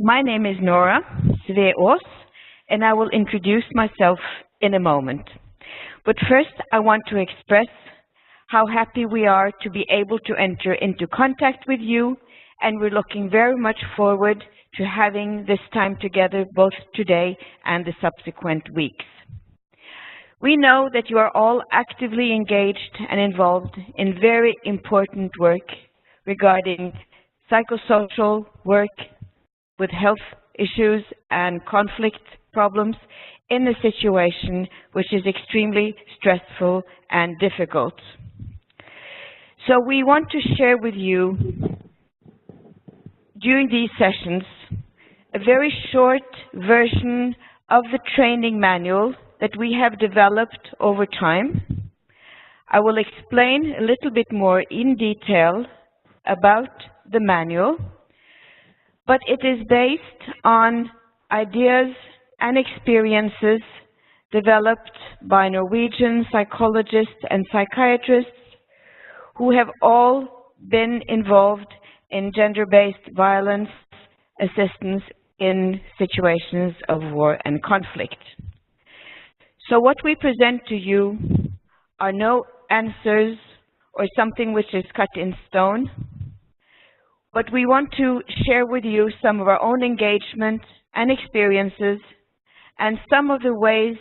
My name is Nora, Sveaass, and I will introduce myself in a moment. But first, I want to express how happy we are to be able to enter into contact with you, and we're looking very much forward to having this time together both today and the subsequent weeks. We know that you are all actively engaged and involved in very important work regarding psychosocial work with health issues and conflict problems in a situation which is extremely stressful and difficult. So we want to share with you during these sessions a very short version of the training manual that we have developed over time. I will explain a little bit more in detail about the manual, but it is based on ideas and experiences developed by Norwegian psychologists and psychiatrists who have all been involved in gender-based violence assistance in situations of war and conflict. So what we present to you are no answers or something which is cut in stone, but we want to share with you some of our own engagement and experiences and some of the ways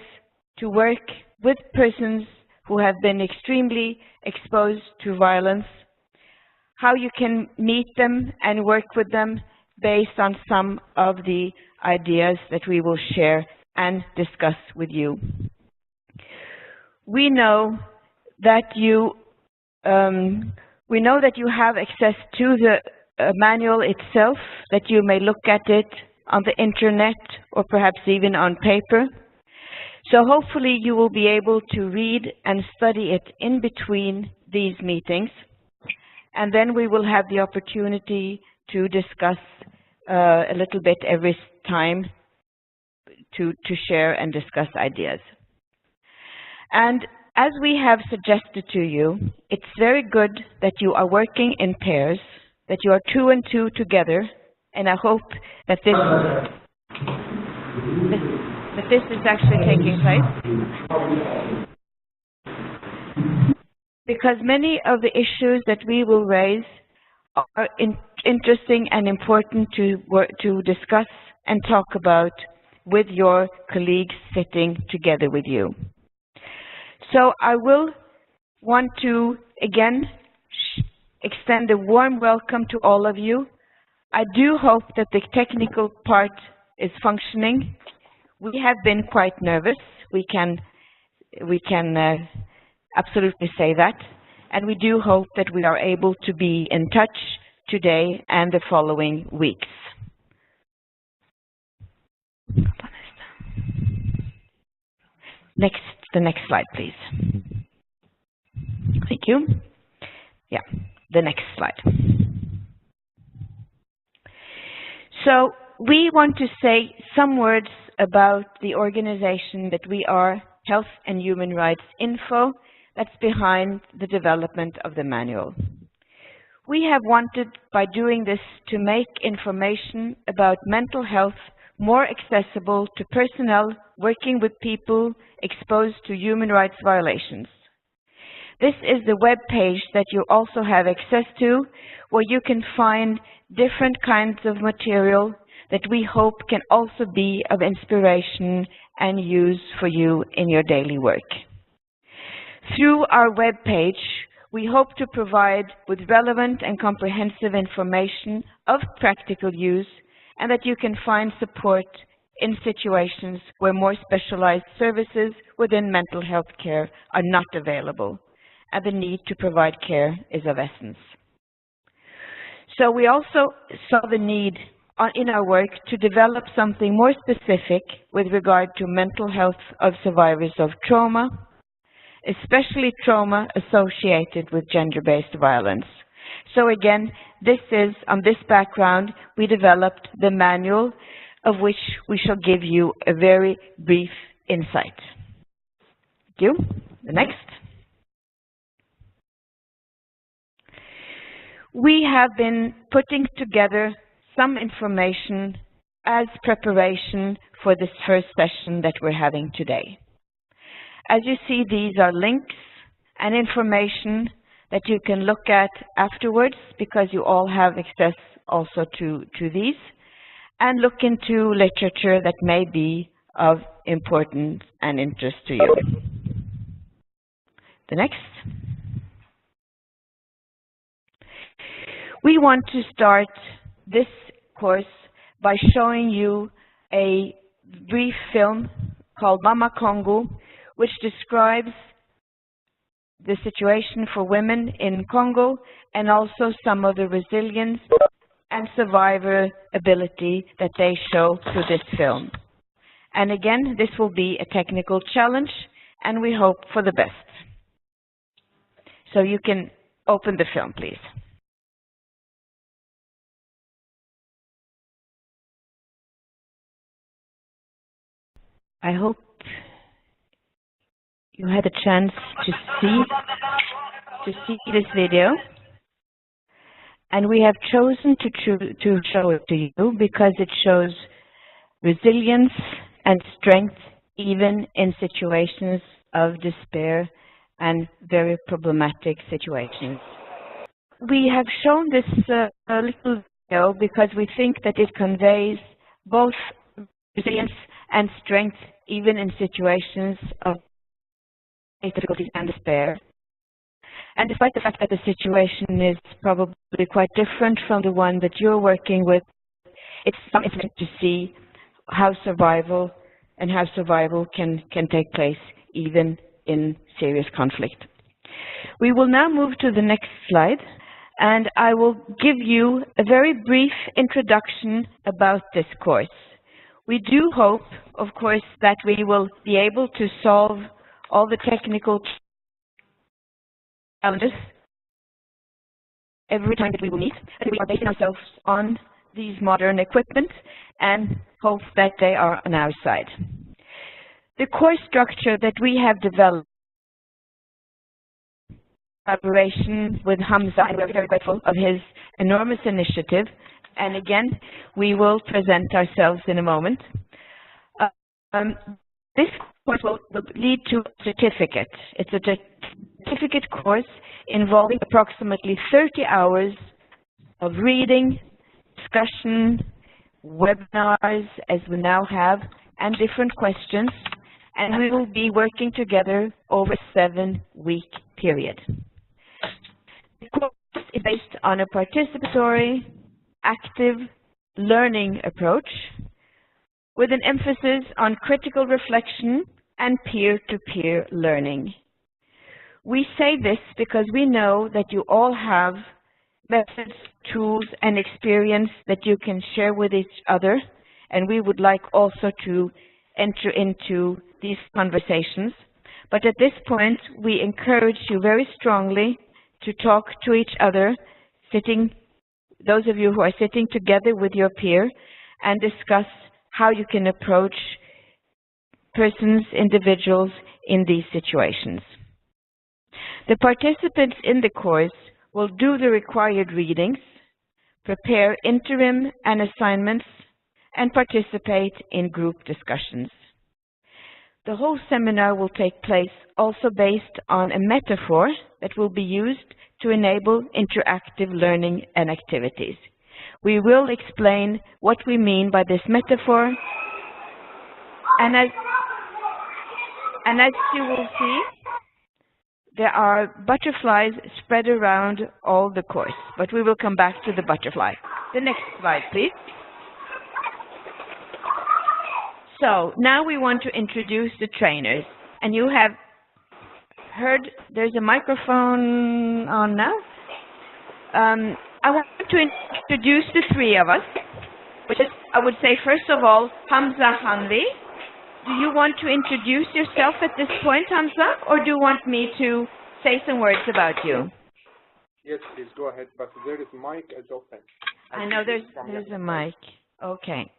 to work with persons who have been extremely exposed to violence, how you can meet them and work with them based on some of the ideas that we will share and discuss with you. We know that you have access to the manual itself, that you may look at it on the internet or perhaps even on paper. So hopefully you will be able to read and study it in between these meetings, and then we will have the opportunity to discuss a little bit every time to share and discuss ideas. And as we have suggested to you, it's very good that you are working in pairs, that you are 2 and 2 together, and I hope that this is actually taking place. Because many of the issues that we will raise are interesting and important to discuss and talk about with your colleagues sitting together with you. So I will want to again extend a warm welcome to all of you. I do hope that the technical part is functioning. We have been quite nervous. We can absolutely say that. And we do hope that we are able to be in touch today and the following weeks. The next slide, please. Thank you. Yeah, the next slide. So we want to say some words about the organization that we are, Health and Human Rights Info, that's behind the development of the manual. We have wanted, by doing this, to make information about mental health more accessible to personnel working with people exposed to human rights violations. This is the web page that you also have access to, where you can find different kinds of material that we hope can also be of inspiration and use for you in your daily work. Through our web page, we hope to provide with relevant and comprehensive information of practical use, and that you can find support in situations where more specialized services within mental health care are not available, and the need to provide care is of essence. So we also saw the need in our work to develop something more specific with regard to mental health of survivors of trauma, especially trauma associated with gender-based violence. So again, this is, on this background, we developed the manual, of which we shall give you a very brief insight. Thank you. The next. We have been putting together some information as preparation for this first session that we're having today. As you see, these are links and information that you can look at afterwards, because you all have access also to these, and look into literature that may be of importance and interest to you. The next. We want to start this course by showing you a brief film called Mama Congo, which describes the situation for women in Congo and also some of the resilience and survivability that they show through this film. And again, this will be a technical challenge, and we hope for the best. So you can open the film, please. I hope you had a chance to see this video, and we have chosen to show it to you because it shows resilience and strength even in situations of despair and very problematic situations. We have shown this little video because we think that it conveys both resilience and strength even in situations of difficulties and despair. And despite the fact that the situation is probably quite different from the one that you're working with, it's something to see how survival can take place even in serious conflict. We will now move to the next slide, and I will give you a very brief introduction about this course. We do hope, of course, that we will be able to solve all the technical challenges every time that we will meet, and we are basing ourselves on these modern equipment and hope that they are on our side. The course structure that we have developed in collaboration with Hamza, and we're very grateful of his enormous initiative. And again, we will present ourselves in a moment. This course will lead to a certificate. It's a certificate course involving approximately 30 hours of reading, discussion, webinars, as we now have, and different questions. And we will be working together over a 7-week period. The course is based on a participatory, active learning approach with an emphasis on critical reflection and peer-to-peer learning. We say this because we know that you all have methods, tools, and experience that you can share with each other, and we would like also to enter into these conversations. But at this point, we encourage you very strongly to talk to each other, those of you who are sitting together with your peer, and discuss how you can approach persons, individuals in these situations. The participants in the course will do the required readings, prepare interim and assignments, and participate in group discussions. The whole seminar will take place also based on a metaphor that will be used to enable interactive learning and activities. We will explain what we mean by this metaphor, and as you will see, there are butterflies spread around all the course, but we will come back to the butterfly. The next slide, please. So now we want to introduce the trainers, and you have heard there's a microphone on now. I want to introduce the three of us, which is, I would say, first of all, Hamza Hamwie. Do you want to introduce yourself at this point, Hamza, or do you want me to say some words about you? Yes, please go ahead, but there is a mic as open. I know there's a mic. Okay.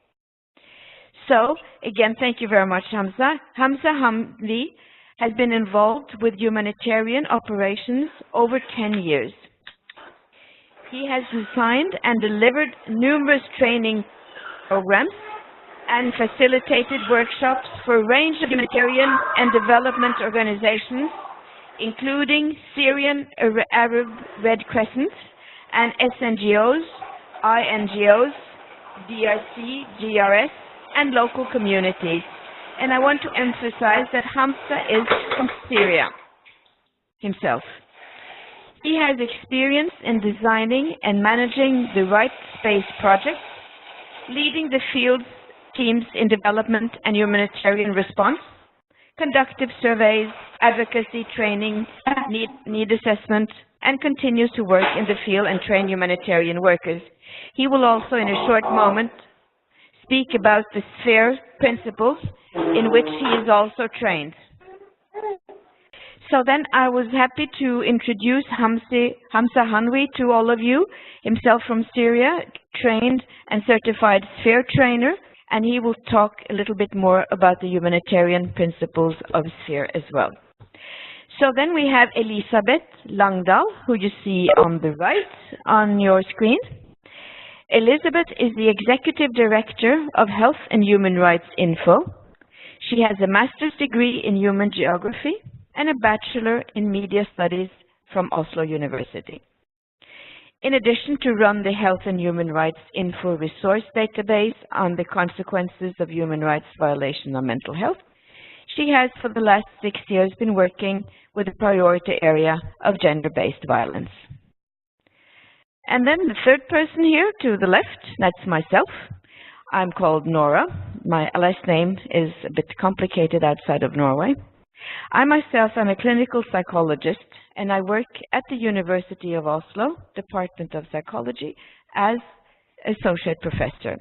So, again, thank you very much, Hamza. Hamza Hamwie has been involved with humanitarian operations over 10 years. He has designed and delivered numerous training programs and facilitated workshops for a range of humanitarian and development organizations, including Syrian Arab Red Crescent and SNGOs, INGOs, DRC, GRS, and local communities. And I want to emphasize that Hamza is from Syria himself. He has experience in designing and managing the Right Space project, leading the field teams in development and humanitarian response, conductive surveys, advocacy training, need assessment, and continues to work in the field and train humanitarian workers. He will also, in a short moment, speak about the SPHERE principles in which he is also trained. So then I was happy to introduce Hamza Hamwie to all of you, himself from Syria, trained and certified SPHERE trainer, and he will talk a little bit more about the humanitarian principles of SPHERE as well. So then we have Elisabeth Langdahl, who you see on the right on your screen. Elizabeth is the Executive Director of Health and Human Rights Info. She has a master's degree in Human Geography and a bachelor in Media Studies from Oslo University. In addition to run the Health and Human Rights Info resource database on the consequences of human rights violation on mental health, she has for the last 6 years been working with the priority area of gender-based violence. And then the third person here to the left, that's myself. I'm called Nora. My last name is a bit complicated outside of Norway. I myself am a clinical psychologist, and I work at the University of Oslo, Department of Psychology, as associate professor.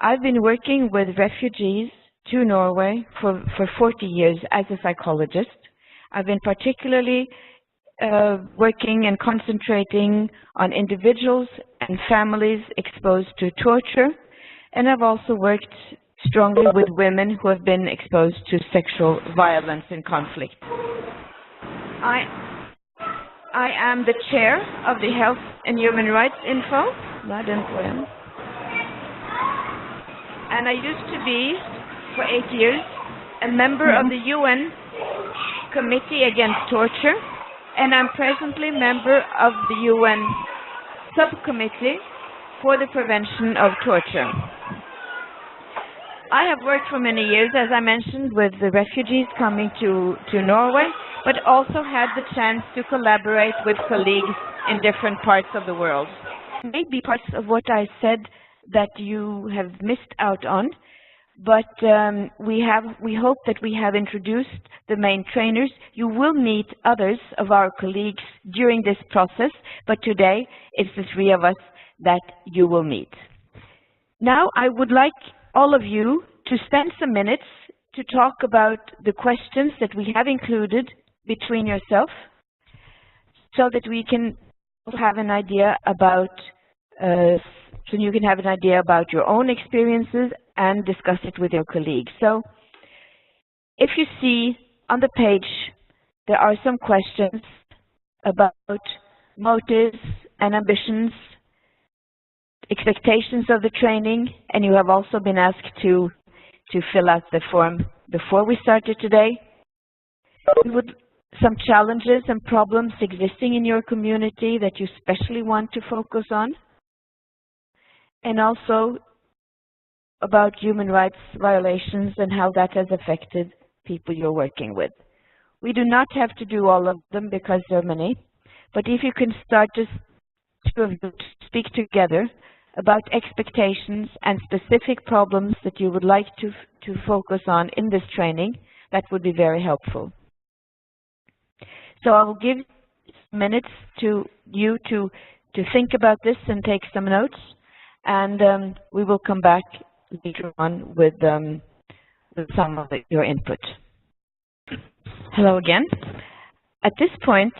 I've been working with refugees to Norway for 40 years as a psychologist. I've been particularly working and concentrating on individuals and families exposed to torture, and I've also worked strongly with women who have been exposed to sexual violence and conflict. I am the chair of the Health and Human Rights Info, and I used to be, for 8 years, a member of the UN Committee Against Torture, and I'm presently member of the UN Subcommittee for the Prevention of Torture. I have worked for many years, as I mentioned, with the refugees coming to Norway, but also had the chance to collaborate with colleagues in different parts of the world. Maybe parts of what I said that you have missed out on, but we hope that we have introduced the main trainers. You will meet others of our colleagues during this process, but today it's the three of us that you will meet. Now I would like all of you to spend some minutes to talk about the questions that we have included between yourself, so that we can have an idea about so you can have an idea about your own experiences and discuss it with your colleagues. So if you see on the page, there are some questions about motives and ambitions, expectations of the training, and you have also been asked to fill out the form before we started today. Some challenges and problems existing in your community that you especially want to focus on, and also about human rights violations and how that has affected people you're working with. We do not have to do all of them because there are many, but if you can start to speak together about expectations and specific problems that you would like to focus on in this training, that would be very helpful. So I will give minutes to you to think about this and take some notes, and we will come back later on with some of your input. Hello again. At this point,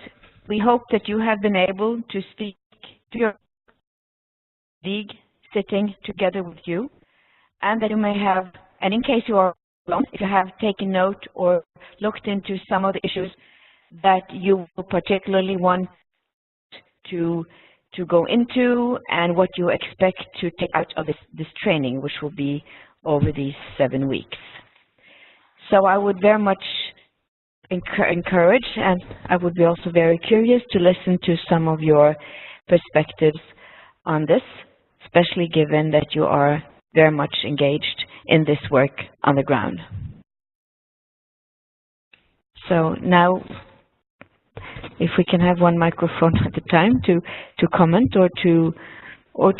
we hope that you have been able to speak to your colleague sitting together with you, and that you may have, and in case you are alone, if you have taken note or looked into some of the issues that you particularly want to go into and what you expect to take out of this training, which will be over these 7 weeks. So I would very much encourage, and I would be also very curious to listen to some of your perspectives on this, especially given that you are very much engaged in this work on the ground. So now, if we can have one microphone at a time to comment or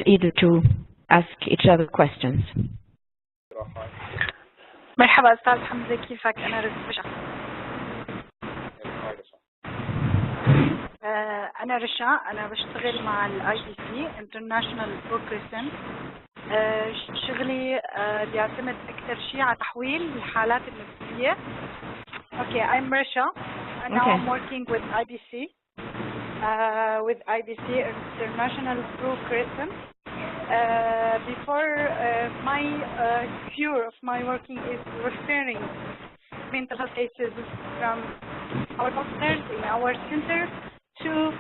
either to ask each other questions. مرحبا أستاذ حمزة، كيفك؟ أنا رشا. أنا رشا، أنا بشتغل مع IDC International Progression. شغلي بيعتمد أكثر شيء على تحويل الحالات النفسية. Okay, I'm Risha, and now I'm working with IDC, International Blue Crescent. Before my cure of my working is referring mental health cases from our doctors in our center to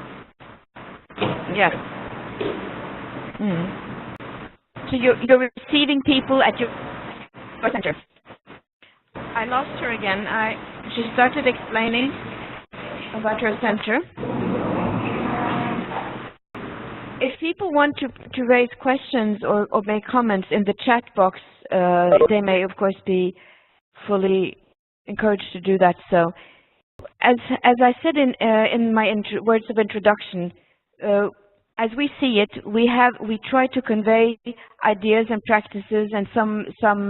So you're receiving people at your center. I lost her again. She started explaining about her center. If people want to raise questions or make comments in the chat box, they may of course be fully encouraged to do that. So, as I said in my words of introduction, as we see it, we try to convey ideas and practices and some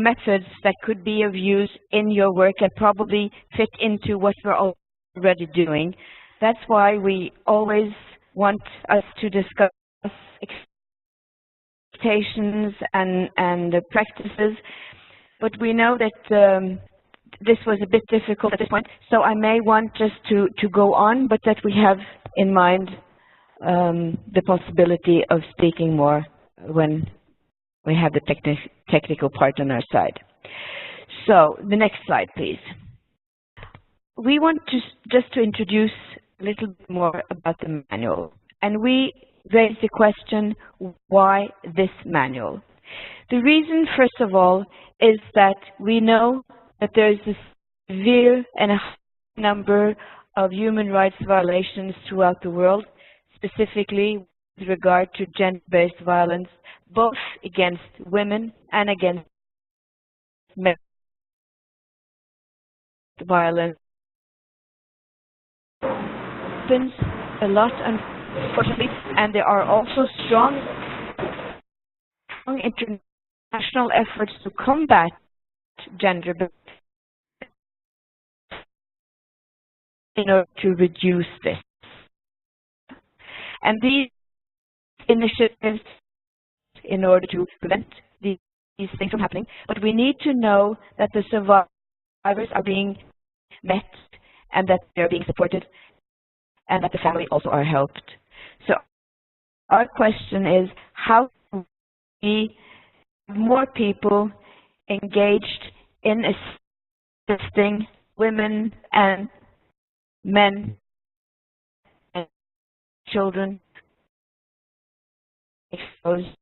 methods that could be of use in your work and probably fit into what we're already doing. That's why we always want us to discuss expectations and practices, but we know that this was a bit difficult at this point, so I may want just to go on, but that we have in mind the possibility of speaking more when we have the technical part on our side. So the next slide, please. We want to just to introduce a little bit more about the manual, and we raise the question, why this manual? The reason, first of all, is that we know that there is a severe and a high number of human rights violations throughout the world, specifically with regard to gender-based violence, both against women and against men. Violence happens a lot, unfortunately, and there are also strong international efforts to combat gender-based in order to reduce this. And these initiatives in order to prevent these things from happening, but we need to know that the survivors are being met and that they're being supported and that the family also are helped. So our question is, how can we have more people engaged in assisting women and men and children exposed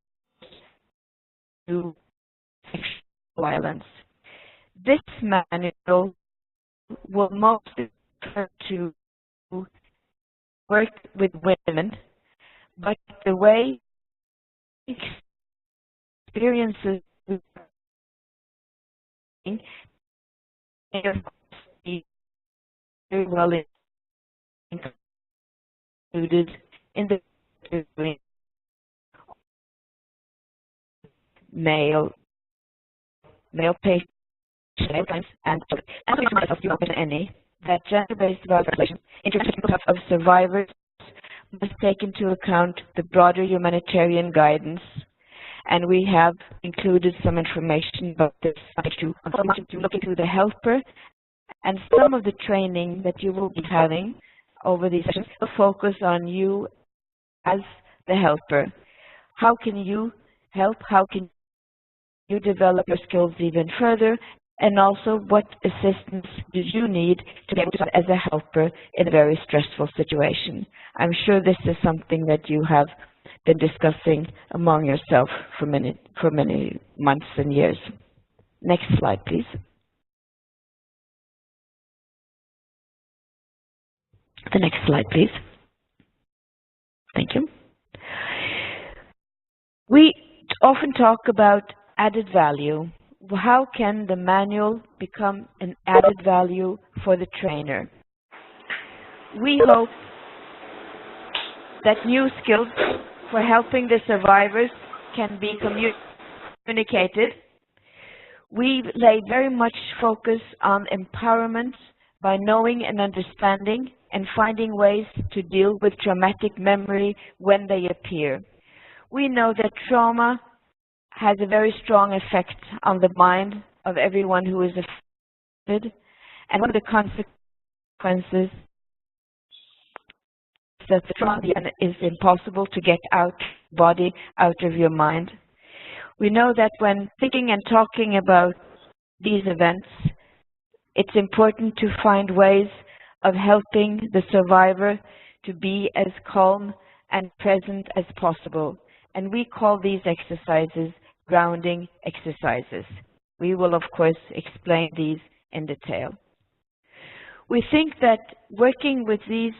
to sexual violence? This manual will mostly refer to work with women, but the way experiences be very well included in the male patients and myself do not mention any that gender-based violence regulations introducing of survivors must take into account the broader humanitarian guidance, and we have included some information about this to look into the helper and some of the training that you will be having over these sessions will focus on you as the helper. How can you help? How can you develop your skills even further? And also, what assistance do you need to be able to serve as a helper in a very stressful situation? I'm sure this is something that you have been discussing among yourself for many months and years. Next slide, please. The next slide, please. Thank you. We often talk about added value. How can the manual become an added value for the trainer? We hope that new skills for helping the survivors can be communicated. We lay very much focus on empowerment by knowing and understanding and finding ways to deal with traumatic memory when they appear. We know that trauma has a very strong effect on the mind of everyone who is affected, and one of the consequences is that the trauma is impossible to get out of your body, out of your mind. We know that when thinking and talking about these events, it's important to find ways of helping the survivor to be as calm and present as possible. And we call these exercises grounding exercises. We will, of course, explain these in detail. We think that working with these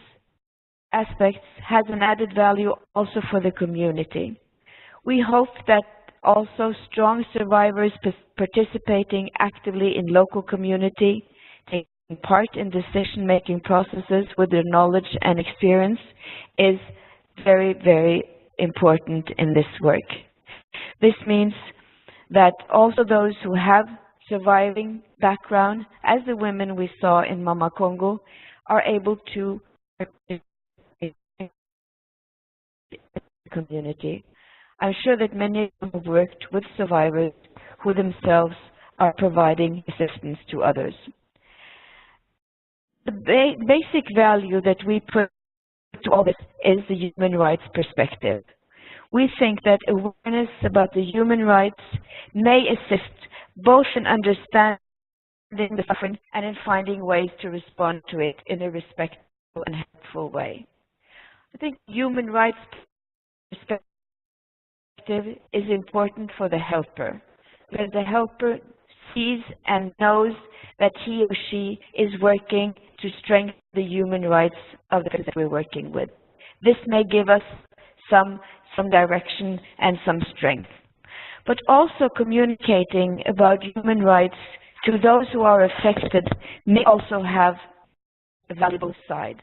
aspects has an added value also for the community. We hope that also strong survivors participating actively in local community, taking part in decision-making processes with their knowledge and experience is very, very important in this work. This means that also those who have surviving background, as the women we saw in Mama Congo, are able to participate in the community. I'm sure that many of them have worked with survivors who themselves are providing assistance to others. The basic value that we put to all this is the human rights perspective. We think that awareness about the human rights may assist both in understanding the suffering and in finding ways to respond to it in a respectful and helpful way. I think human rights perspective is important for the helper, because the helper sees and knows that he or she is working to strengthen the human rights of the people that we're working with. This may give us some direction and some strength. But also communicating about human rights to those who are affected may also have a valuable side.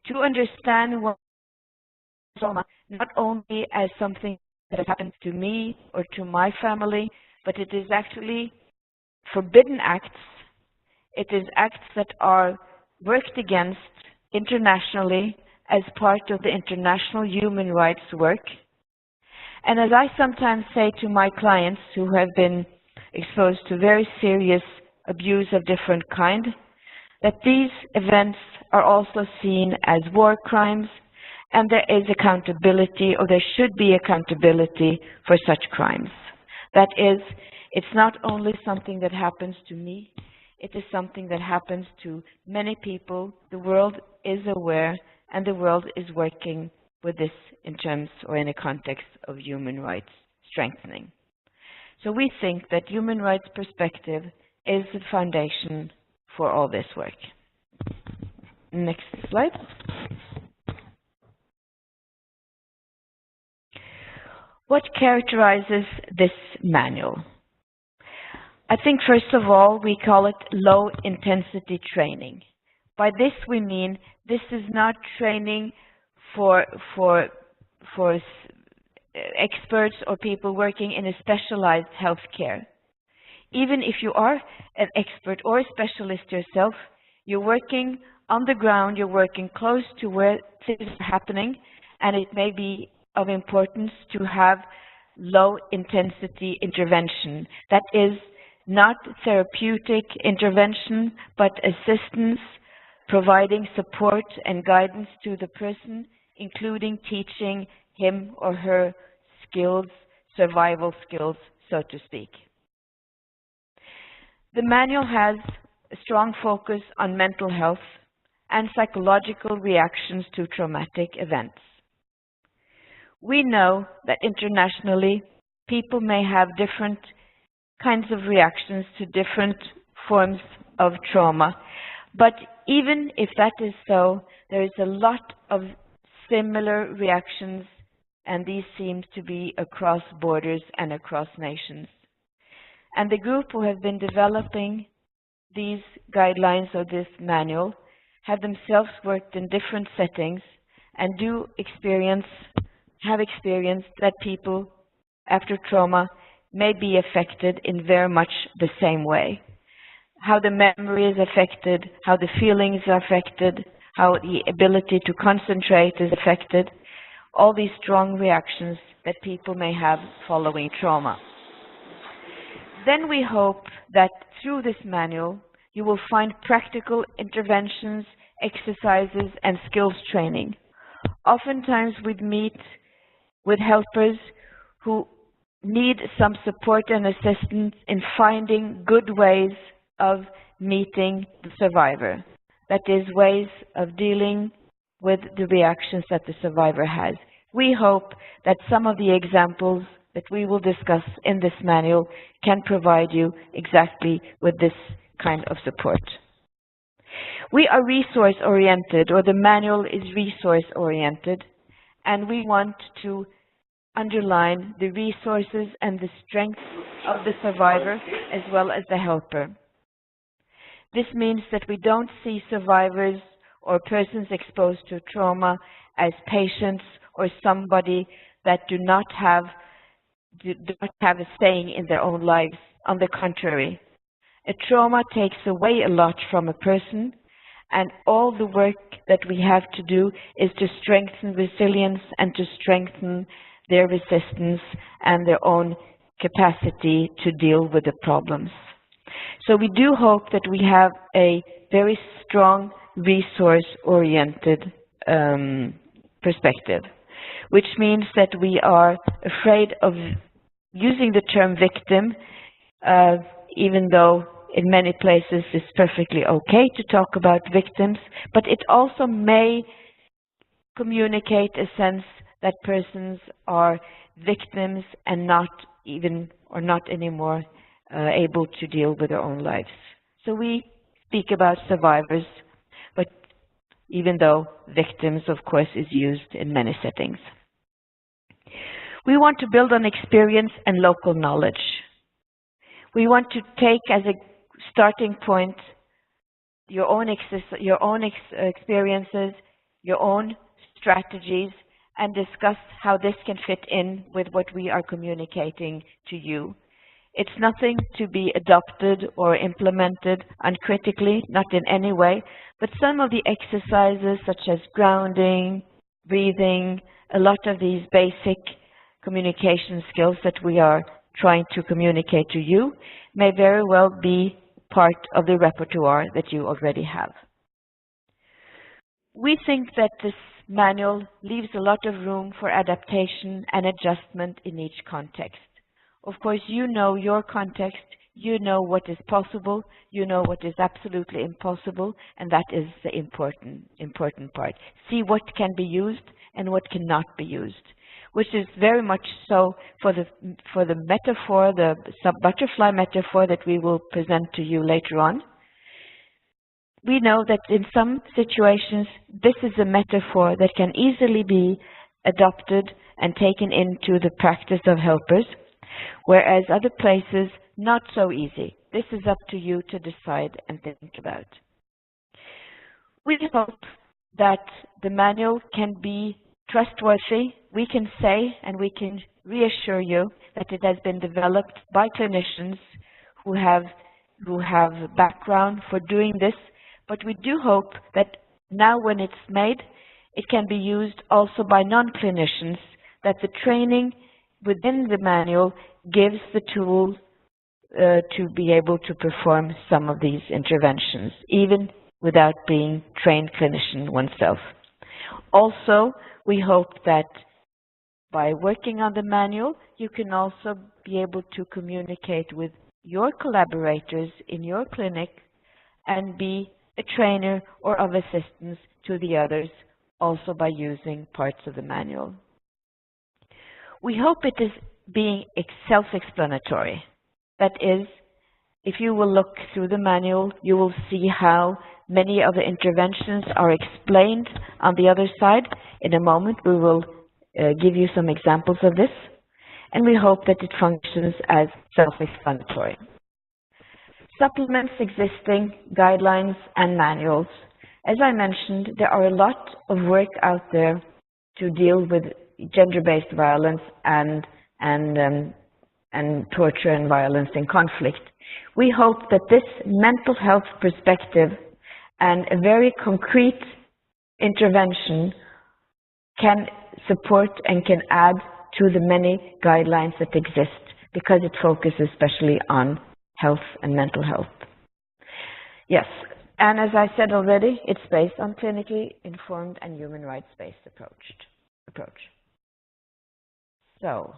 To understand what trauma not only as something that has happened to me or to my family, but it is actually forbidden acts. It is acts that are worked against internationally as part of the international human rights work. And as I sometimes say to my clients who have been exposed to very serious abuse of different kind, that these events are also seen as war crimes, and there is accountability, or there should be accountability for such crimes. That is, it's not only something that happens to me, it is something that happens to many people. The world is aware, and the world is working with this in terms or in a context of human rights strengthening. So we think that human rights perspective is the foundation for all this work. Next slide. What characterizes this manual? I think first of all, we call it low intensity training. By this we mean this is not training for experts or people working in a specialized healthcare. Even if you are an expert or a specialist yourself, you're working on the ground, you're working close to where things are happening, and it may be of importance to have low intensity intervention. That is not therapeutic intervention, but assistance, providing support and guidance to the person, including teaching him or her skills, survival skills, so to speak. The manual has a strong focus on mental health and psychological reactions to traumatic events. We know that internationally, people may have different kinds of reactions to different forms of trauma. But even if that is so, there is a lot of similar reactions, and these seem to be across borders and across nations. And the group who have been developing these guidelines or this manual have themselves worked in different settings and have experienced that people after trauma may be affected in very much the same way. How the memory is affected, how the feelings are affected, how the ability to concentrate is affected, all these strong reactions that people may have following trauma. Then we hope that through this manual, you will find practical interventions, exercises, and skills training. Oftentimes we meet with helpers who need some support and assistance in finding good ways of meeting the survivor. That is, ways of dealing with the reactions that the survivor has. We hope that some of the examples that we will discuss in this manual can provide you exactly with this kind of support. We are resource-oriented, or the manual is resource-oriented, and we want to underline the resources and the strength of the survivor as well as the helper. This means that we don't see survivors or persons exposed to trauma as patients or somebody that do not have a saying in their own lives. On the contrary, a trauma takes away a lot from a person, and all the work that we have to do is to strengthen resilience and to strengthen their resistance and their own capacity to deal with the problems. So we do hope that we have a very strong resource-oriented perspective, which means that we are afraid of using the term victim, even though in many places it's perfectly okay to talk about victims, but it also may communicate a sense that persons are victims and not anymore able to deal with their own lives. So we speak about survivors, but even though victims, of course, is used in many settings. We want to build on experience and local knowledge. We want to take as a starting point your own experiences, your own strategies, and discuss how this can fit in with what we are communicating to you. It's nothing to be adopted or implemented uncritically, not in any way, but some of the exercises such as grounding, breathing, a lot of these basic communication skills that we are trying to communicate to you may very well be part of the repertoire that you already have. We think that this manual leaves a lot of room for adaptation and adjustment in each context. Of course, you know your context, you know what is possible, you know what is absolutely impossible, and that is the important part. See what can be used and what cannot be used, which is very much so for the metaphor, the butterfly metaphor that we will present to you later on. We know that in some situations, this is a metaphor that can easily be adopted and taken into the practice of helpers, whereas other places, not so easy. This is up to you to decide and think about. We hope that the manual can be trustworthy. We can say and we can reassure you that it has been developed by clinicians who have background for doing this, but we do hope that now when it's made, it can be used also by non-clinicians, that the training within the manual gives the tools to be able to perform some of these interventions, even without being trained clinician oneself. Also, we hope that by working on the manual, you can also be able to communicate with your collaborators in your clinic and be a trainer or of assistance to the others, also by using parts of the manual. We hope it is being self-explanatory. That is, if you will look through the manual, you will see how many of the interventions are explained on the other side. In a moment, we will give you some examples of this, and we hope that it functions as self-explanatory. Supplements existing guidelines and manuals. As I mentioned, there are a lot of work out there to deal with gender-based violence and torture and violence in conflict. We hope that this mental health perspective and a very concrete intervention can support and can add to the many guidelines that exist, because it focuses especially on health and mental health. Yes, and as I said already, it's based on clinically informed and human rights-based approach. So,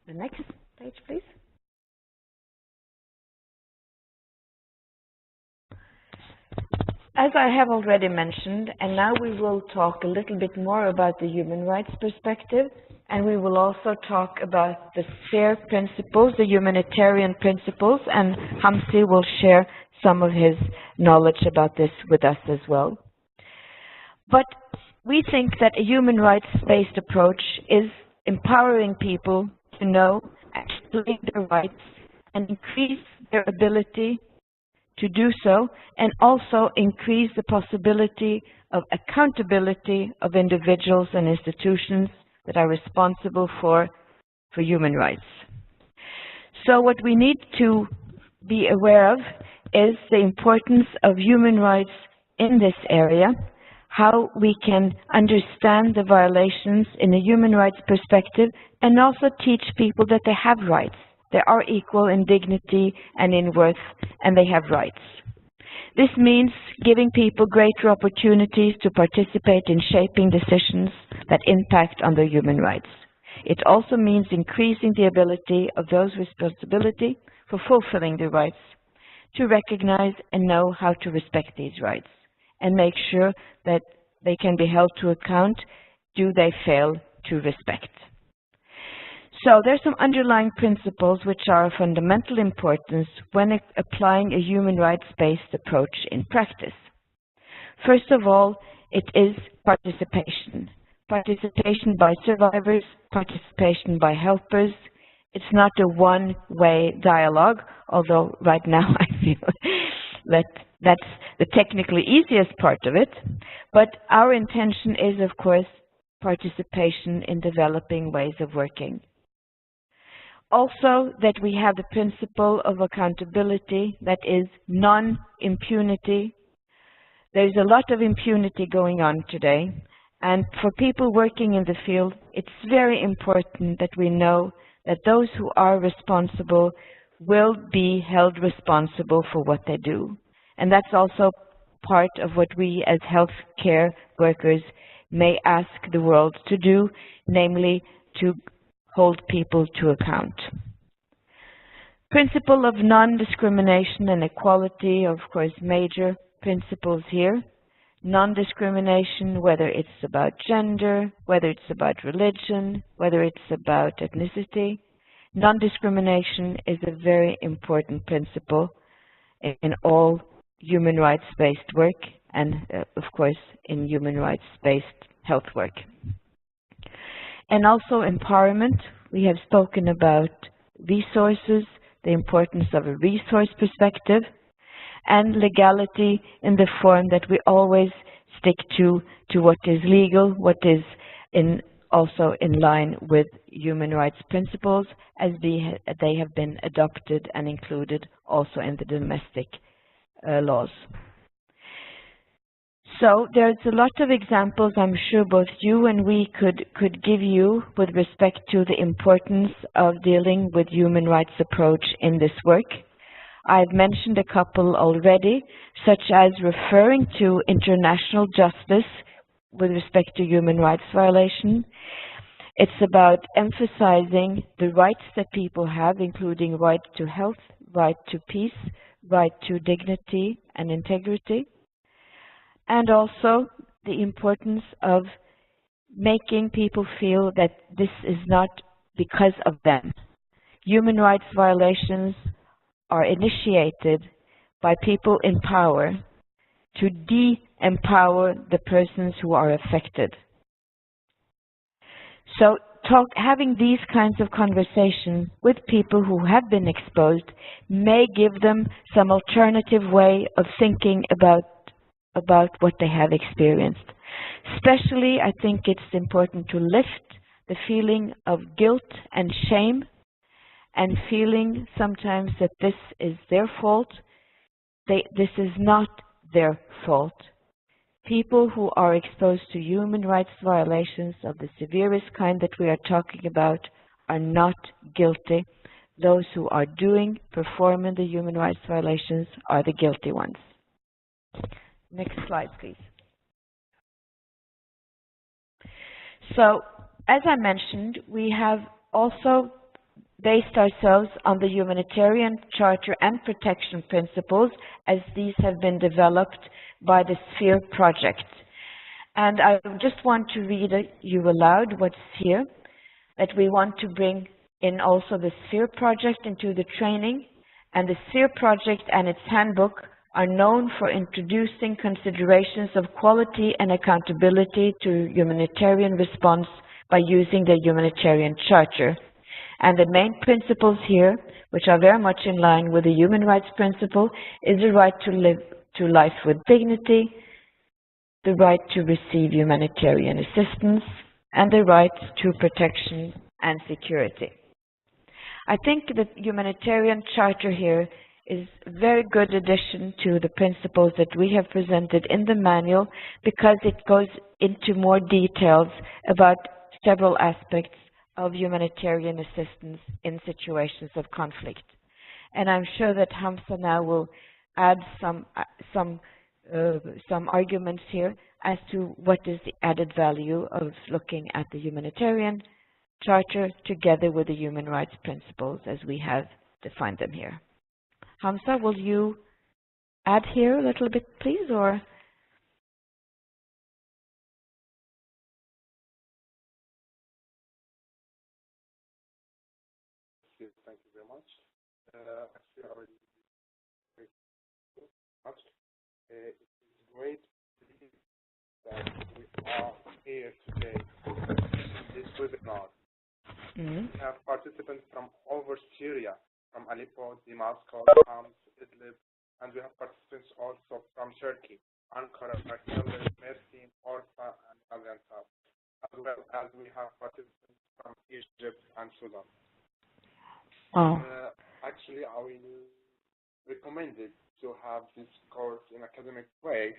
the next page, please. As I have already mentioned, and now we will talk a little bit more about the human rights perspective, and we will also talk about the FAIR principles, the humanitarian principles, and Hamza will share some of his knowledge about this with us as well. But we think that a human rights-based approach is empowering people to know and explain their rights and increase their ability to do so, and also increase the possibility of accountability of individuals and institutions that are responsible for human rights. So what we need to be aware of is the importance of human rights in this area, how we can understand the violations in a human rights perspective, and also teach people that they have rights. They are equal in dignity and in worth, and they have rights. This means giving people greater opportunities to participate in shaping decisions that impact on their human rights. It also means increasing the ability of those responsibility for fulfilling their rights to recognize and know how to respect these rights and make sure that they can be held to account do they fail to respect. So there's some underlying principles which are of fundamental importance when applying a human rights-based approach in practice. First of all, it is participation. Participation by survivors, participation by helpers. It's not a one-way dialogue, although right now I feel that that's the technically easiest part of it. But our intention is, of course, participation in developing ways of working. Also, that we have the principle of accountability, that is non-impunity. There's a lot of impunity going on today, and for people working in the field, it's very important that we know that those who are responsible will be held responsible for what they do. And that's also part of what we as healthcare workers may ask the world to do, namely to hold people to account. Principle of non-discrimination and equality, of course, major principles here. Non-discrimination, whether it's about gender, whether it's about religion, whether it's about ethnicity. Non-discrimination is a very important principle in all human rights-based work and, of course, in human rights-based health work. And also empowerment. We have spoken about resources, the importance of a resource perspective, and legality in the form that we always stick to what is legal, what is also in line with human rights principles, as they have been adopted and included also in the domestic laws. So there's a lot of examples I'm sure both you and we could give you with respect to the importance of dealing with human rights approach in this work. I've mentioned a couple already, such as referring to international justice with respect to human rights violation. It's about emphasizing the rights that people have, including right to health, right to peace, right to dignity and integrity. And also the importance of making people feel that this is not because of them. Human rights violations are initiated by people in power to de-empower the persons who are affected. So having these kinds of conversations with people who have been exposed may give them some alternative way of thinking about what they have experienced. Especially, I think it's important to lift the feeling of guilt and shame and feeling sometimes that this is their fault. This is not their fault. People who are exposed to human rights violations of the severest kind that we are talking about are not guilty. Those who are performing the human rights violations are the guilty ones. Next slide, please. So, as I mentioned, we have also based ourselves on the Humanitarian Charter and Protection Principles as these have been developed by the Sphere project. And I just want to read you aloud what's here, that we want to bring in also the Sphere project into the training, and the Sphere project and its handbook are known for introducing considerations of quality and accountability to humanitarian response by using the Humanitarian Charter. And the main principles here, which are very much in line with the human rights principle, is the right to live to life with dignity, the right to receive humanitarian assistance, and the right to protection and security. I think the Humanitarian Charter here is a very good addition to the principles that we have presented in the manual because it goes into more details about several aspects of humanitarian assistance in situations of conflict. And I'm sure that Hamza now will add some arguments here as to what is the added value of looking at the Humanitarian Charter together with the human rights principles as we have defined them here. Hamza, will you add here a little bit, please, or? Yes, thank you very much. Actually, I already very much. It is great that we are here today in this webinar. We have participants from over Syria, from Aleppo, Damascus, Homs, Idlib, and we have participants also from Turkey, Ankara, Arkelis, Mersin, Orfa, and Gaziantep, as well as we have participants from Egypt and Sudan. Actually, I will recommend it to have this course in academic way,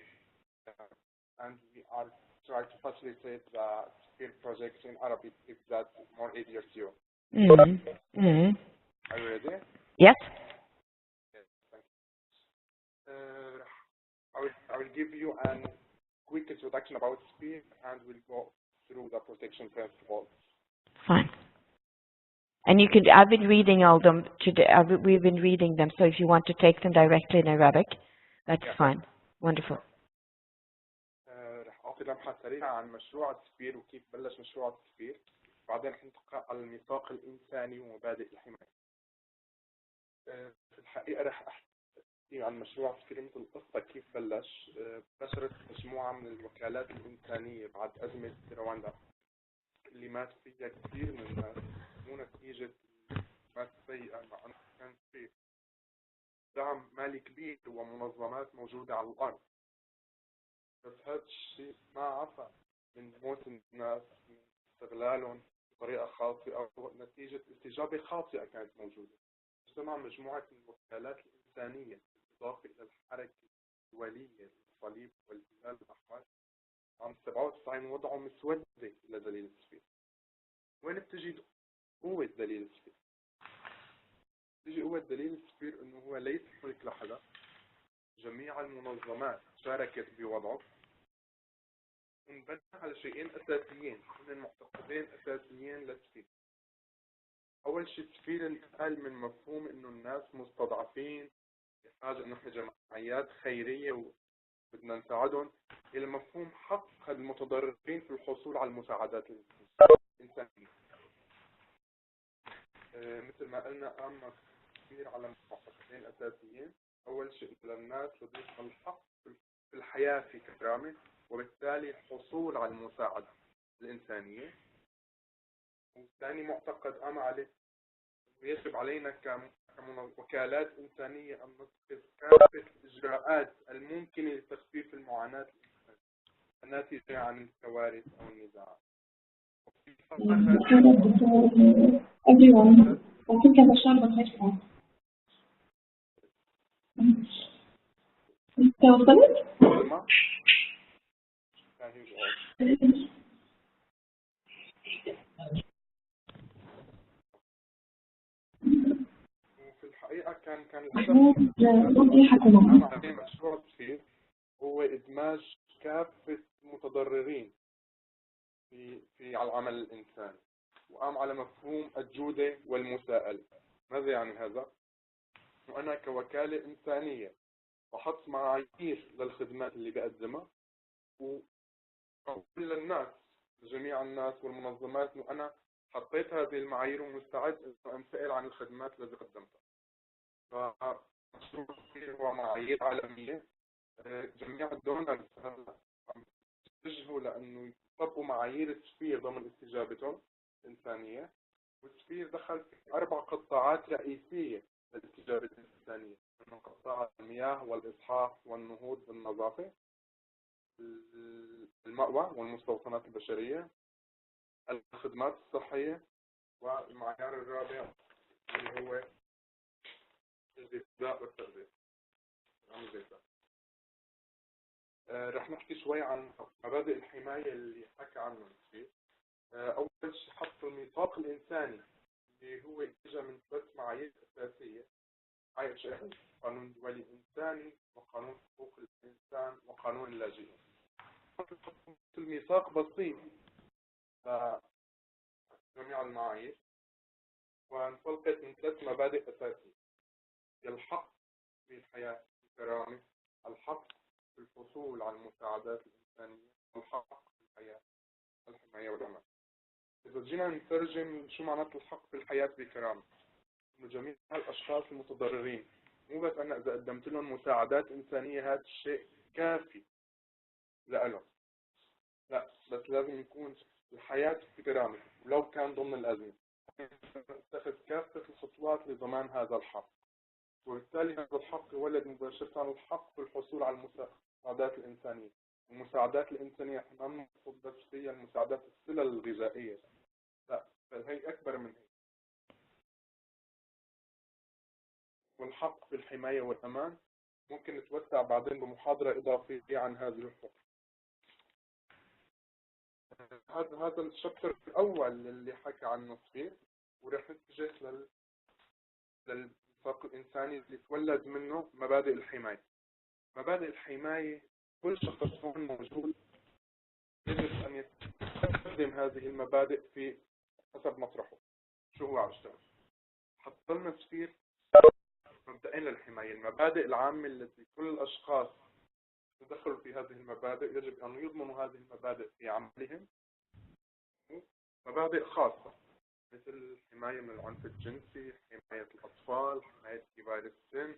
and we are trying to facilitate the Sphere projects in Arabic if that's more easier to you. Are you ready? Yes. Yes, thank you. I will give you a quick introduction about Sphere, and we'll go through the protection principles. Fine. And you could, I've been reading all them today. We've been reading them, so if you want to take them directly in Arabic, that's fine. Wonderful. رح أعطي لمحة سريعة عن مشروع سبير وكيف بلش مشروع سبير، بعدين حنتقل على الميثاق الإنساني ومبادئ الحماية. في الحقيقة رح أحكي عن مشروع سبير مثل القصة كيف بلش. بشرت مجموعة من الوكالات الإنسانية بعد أزمة رواندا اللي مات فيها كثير من الناس، مو نتيجة مات سيئة، مع أنه كان في دعم مالي كبير ومنظمات موجودة على الأرض، بس هذا الشيء ما عفى من موت الناس، من استغلالهم بطريقة خاطئة أو نتيجة استجابة خاطئة كانت موجودة. اجتمع مجموعة من الوكالات الإنسانية بالإضافة إلى الحركة الدولية للصليب والهلال الأحمر عام 97 وضعوا مسودة لدليل السفير. وين بتجي قوة دليل السفير؟ بتجي قوة دليل السفير إنه هو ليس ملك لحدا، جميع المنظمات شاركت بوضعه، ونبنى على شيئين أساسيين، هن معتقدين أساسيين للسفير. أول شيء السفير انتقل من مفهوم إنه الناس مستضعفين، يحتاج إنه إحنا جمعيات خيرية بدنا نساعدهم إلى مفهوم حق المتضررين في الحصول على المساعدات الإنسانية. مثل ما قلنا قامنا كثير على معتقدين أساسيين. أول شيء للناس لديهم الحق في الحياة في كرامة، وبالتالي الحصول على المساعدة الإنسانية. وثاني معتقد قام عليه يجب علينا كوكالات إنسانية أن نتخذ كافة الإجراءات الممكنة لتخفيف المعاناة الناتجة عن الكوارث أو النزاعات. Everyone, I think I'm a shaman headphone. أنت وصلت؟ وفي الحقيقة كان مشروع فيه هو إدماج كافة المتضررين في على العمل الإنساني، وقام على مفهوم الجودة والمساءلة. ماذا يعني هذا؟ وأنا كوكالة إنسانية بحط معايير للخدمات اللي بقدمها، وأقول للناس لجميع الناس والمنظمات إنه أنا حطيت هذه المعايير ومستعد إنه أنسأل عن الخدمات التي قدمتها. فمشروع هو معايير عالمية. جميع الدونرز اتجهوا لأنه يطبقوا معايير السفير ضمن استجابتهم الإنسانية. والسفير دخل في 4 قطاعات رئيسية للاستجابة الإنسانية، منهم قطاع المياه والإصحاح والنهوض بالنظافة، المأوى والمستوطنات البشرية، الخدمات الصحية، والمعيار الرابع اللي هو الغذاء والتغذية. رح نحكي شوي عن مبادئ الحماية اللي حكى عنه السفير. أول شيء حط الميثاق الإنساني اللي هو إجا من 3 معايير أساسية: HHRI، قانون الدولي الإنساني، وقانون حقوق الإنسان، وقانون اللاجئين. الميثاق بسيط لجميع المعايير، وانطلقت من 3 مبادئ أساسية: الحق في الحياة بكرامة، الحق في الحصول على المساعدات الإنسانية، والحق في الحياة، الحماية والأمان. إذا جينا نترجم شو معنات الحق في الحياة بكرامة، إنه جميع الأشخاص المتضررين مو بس أنا إذا قدمت لهم مساعدات إنسانية هذا الشيء كافي لهم، لا، بس لازم يكون الحياة بكرامة، ولو كان ضمن الأزمة نتخذ كافة الخطوات لضمان هذا الحق. وبالتالي هذا الحق يولد مباشرة الحق في الحصول على المساعدات الإنسانية. المساعدات الإنسانية احنا ما بنقصد بس فيها المساعدات الصلة الغذائية، لا، بل هي أكبر من هيك. والحق في الحماية والأمان ممكن نتوسع بعدين بمحاضرة إضافية عن هذه الحقوق. هذا الشابتر الأول اللي حكى عنه السفير، ورح نتجه للميثاق الإنساني اللي تولد منه مبادئ الحماية. مبادئ الحماية كل شخص هون موجود يجب أن يستخدم هذه المبادئ في حسب مطرحه شو هو عم يشتغل. حط لنا السفير مبدئين للحماية. المبادئ العامة التي كل الأشخاص يدخلوا في هذه المبادئ يجب أن يضمنوا هذه المبادئ في عملهم. مبادئ خاصة مثل الحماية من العنف الجنسي، حماية الأطفال، حماية كبار السن،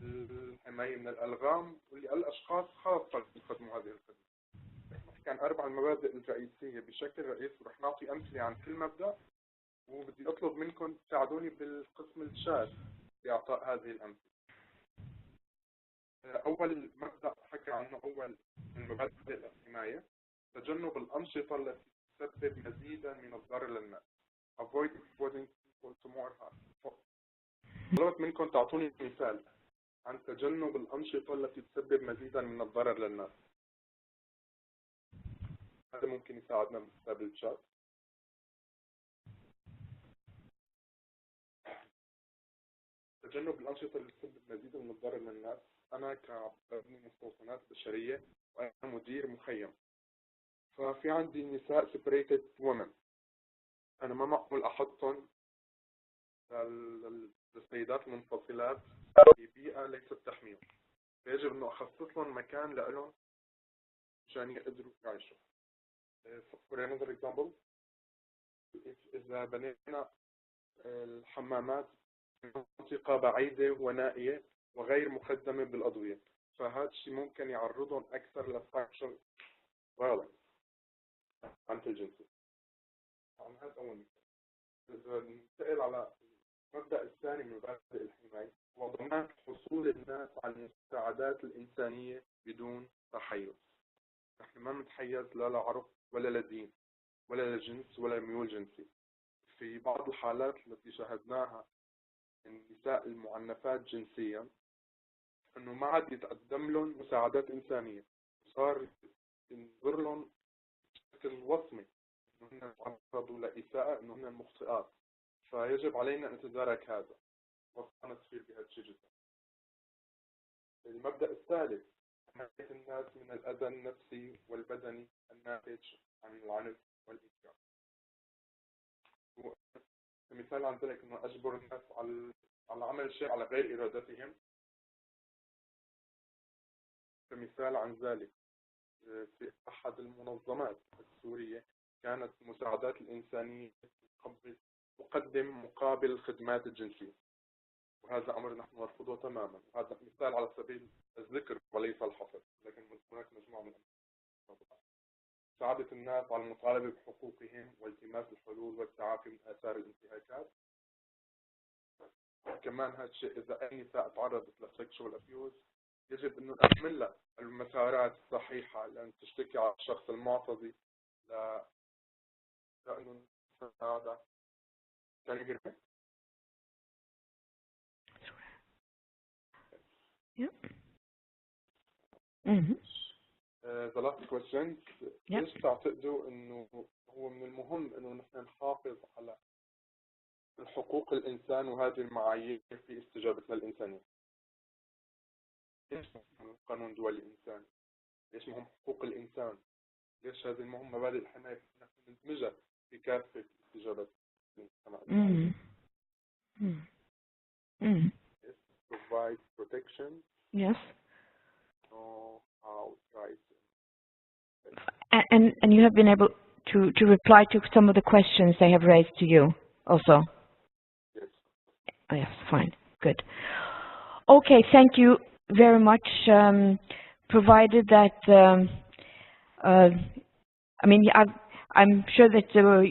الحماية من الألغام، واللي الأشخاص خاصة يقدموا هذه الخدمة. كان 4 المبادئ الرئيسية بشكل رئيسي، ورح نعطي أمثلة عن كل مبدأ، وبدي أطلب منكم تساعدوني بالقسم الشاذ لإعطاء هذه الأمثلة. أول مبدأ حكى عنه أول من مبادئ الحماية: تجنب الأنشطة التي تسبب مزيدا من الضرر للناس. Avoid exposing people to more harm. طلبت منكم تعطوني مثال عن تجنب الأنشطة التي تسبب مزيدا من الضرر للناس. هذا ممكن يساعدنا من حساب الشات. تجنب الأنشطة اللي تسبب مزيدا من الضرر للناس. أنا كبني مستوطنات بشرية وأنا مدير مخيم، ففي عندي نساء separated women، أنا ما معقول أحطهم للسيدات المنفصلات في بيئة ليست تحميهم. فيجب إنه أخصص لهم مكان لهم عشان يقدروا يعيشوا. For another example, إذا بنينا الحمامات في منطقة بعيدة ونائية وغير مخدمة بالأضوية، فهذا الشيء ممكن يعرضهم أكثر للسكشوال فايولنس عن الجنسي. هذا أول مثال. إذا ننتقل على المبدأ الثاني من مبادئ الحماية، وضمان حصول الناس على المساعدات الإنسانية بدون تحيز. نحن ما نتحيز لا لعرق ولا لدين ولا لجنس ولا ميول جنسي. في بعض الحالات التي شاهدناها النساء المعنفات جنسيا انه ما عاد يتقدم لهم مساعدات انسانيه، صار ينظر لهم بشكل وصمي انه هن تعرضوا لاساءه، انه هن مخطئات. فيجب علينا ان نتدارك هذا وما نسير بهذا الشيء جدا. المبدا الثالث، حمايه الناس من الاذى النفسي والبدني الناتج عن العنف والإنكار. مثال عن ذلك انه اجبر الناس على عمل شيء على غير ارادتهم. كمثال عن ذلك في احد المنظمات السوريه كانت المساعدات الانسانيه تقدم مقابل الخدمات الجنسيه، وهذا امر نحن نرفضه تماما. هذا مثال على سبيل الذكر وليس الحصر، لكن هناك مجموعه من الامثله. مساعدة الناس على المطالبة بحقوقهم والتماس الحلول والتعافي من آثار الانتهاكات. كمان هذا الشيء إذا أي نساء تعرضت لسكشوال أبيوز يجب أنه نعمل لها المسارات الصحيحة لأن تشتكي على الشخص المعتدي لأنه هذا كان يهرب. The last question. ليش تعتقدوا إنه هو من المهم إنه نحن نحافظ على الحقوق الإنسان وهذه المعايير في استجابتنا الإنسانية؟ ليش مهم قانون دولي إنساني؟ ليش مهم حقوق الإنسان؟ ليش هذه المهم مبادئ الحماية نحن ندمجها في كافة استجابات الإنسان؟ Yes, provide protection. Yes. Know how to write. And you have been able to reply to some of the questions they have raised to you also? Yes. Oh, yes, fine. Good. Okay, thank you very much. Provided that, I mean, I'm sure that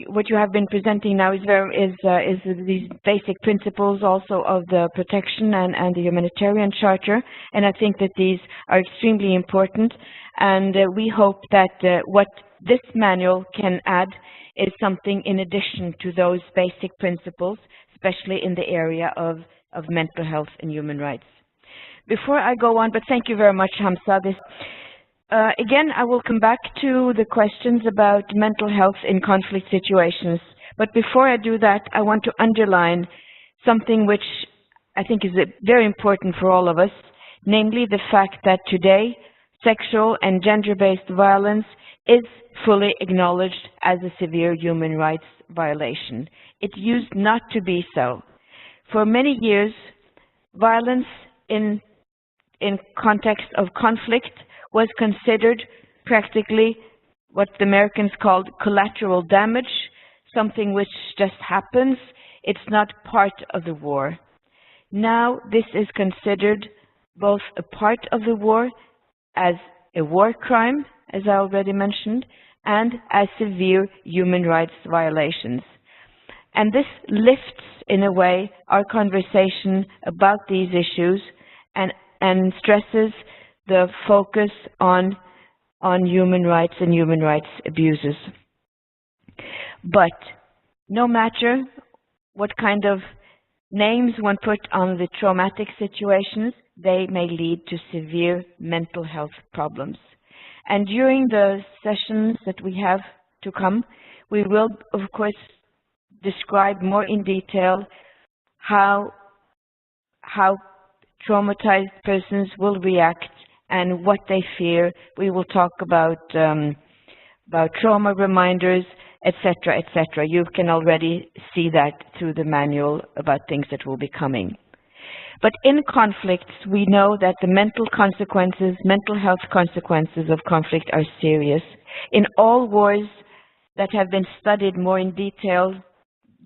what you have been presenting now is these basic principles also of the protection and the Humanitarian Charter, and I think that these are extremely important. And we hope that what this manual can add is something in addition to those basic principles, especially in the area of mental health and human rights. Before I go on, but thank you very much, Hamza. Again, I will come back to the questions about mental health in conflict situations. But before I do that, I want to underline something which I think is very important for all of us, namely the fact that today, sexual and gender-based violence is fully acknowledged as a severe human rights violation. It used not to be so. For many years, violence in context of conflict was considered practically what the Americans called collateral damage, something which just happens. It's not part of the war. Now this is considered both a part of the war as a war crime, as I already mentioned, and as severe human rights violations. And this lifts, in a way, our conversation about these issues and stresses the focus on human rights and human rights abuses. But no matter what kind of names one put on the traumatic situations, they may lead to severe mental health problems. And during the sessions that we have to come, we will, of course, describe more in detail how traumatized persons will react and what they fear. We will talk about trauma reminders, etc., etc. You can already see that through the manual about things that will be coming. But in conflicts, we know that the mental health consequences of conflict are serious. In all wars that have been studied more in detail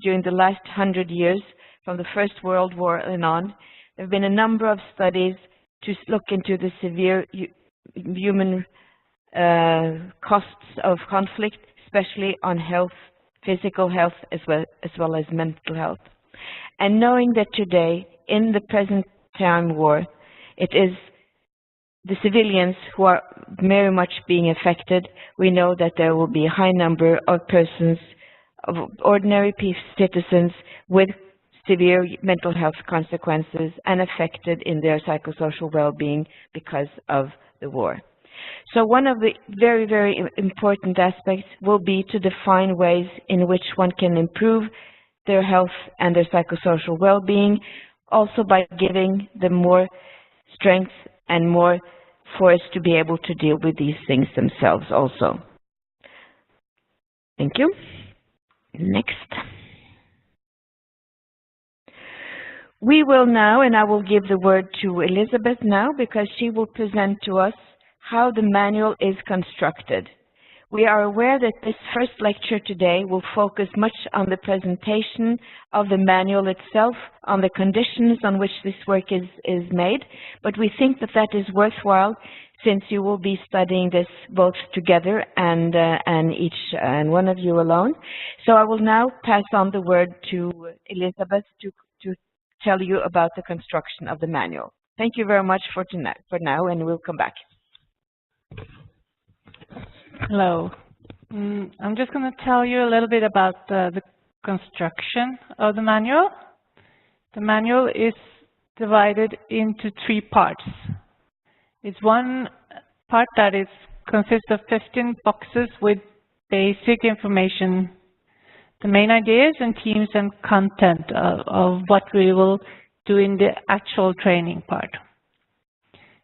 during the last 100 years, from the First World War and on, there have been a number of studies to look into the severe human costs of conflict, especially on health, physical health, as well as mental health. And knowing that today, in the present time war, it is the civilians who are very much being affected, we know that there will be a high number of persons, of ordinary citizens with severe mental health consequences and affected in their psychosocial well-being because of the war. So one of the very, very important aspects will be to define ways in which one can improve their health and their psychosocial well-being, also by giving them more strength and more force to be able to deal with these things themselves also. Thank you. Next. We will now, and I will give the word to Elizabeth now, because she will present to us how the manual is constructed. We are aware that this first lecture today will focus much on the presentation of the manual itself, on the conditions on which this work is made, but we think that that is worthwhile since you will be studying this both together and each and one of you alone. So I will now pass on the word to Elizabeth to tell you about the construction of the manual. Thank you very much for now, and we'll come back. Hello. I'm just going to tell you a little bit about the construction of the manual. The manual is divided into 3 parts. It's one part that consists of 15 boxes with basic information, the main ideas and themes and content of what we will do in the actual training part.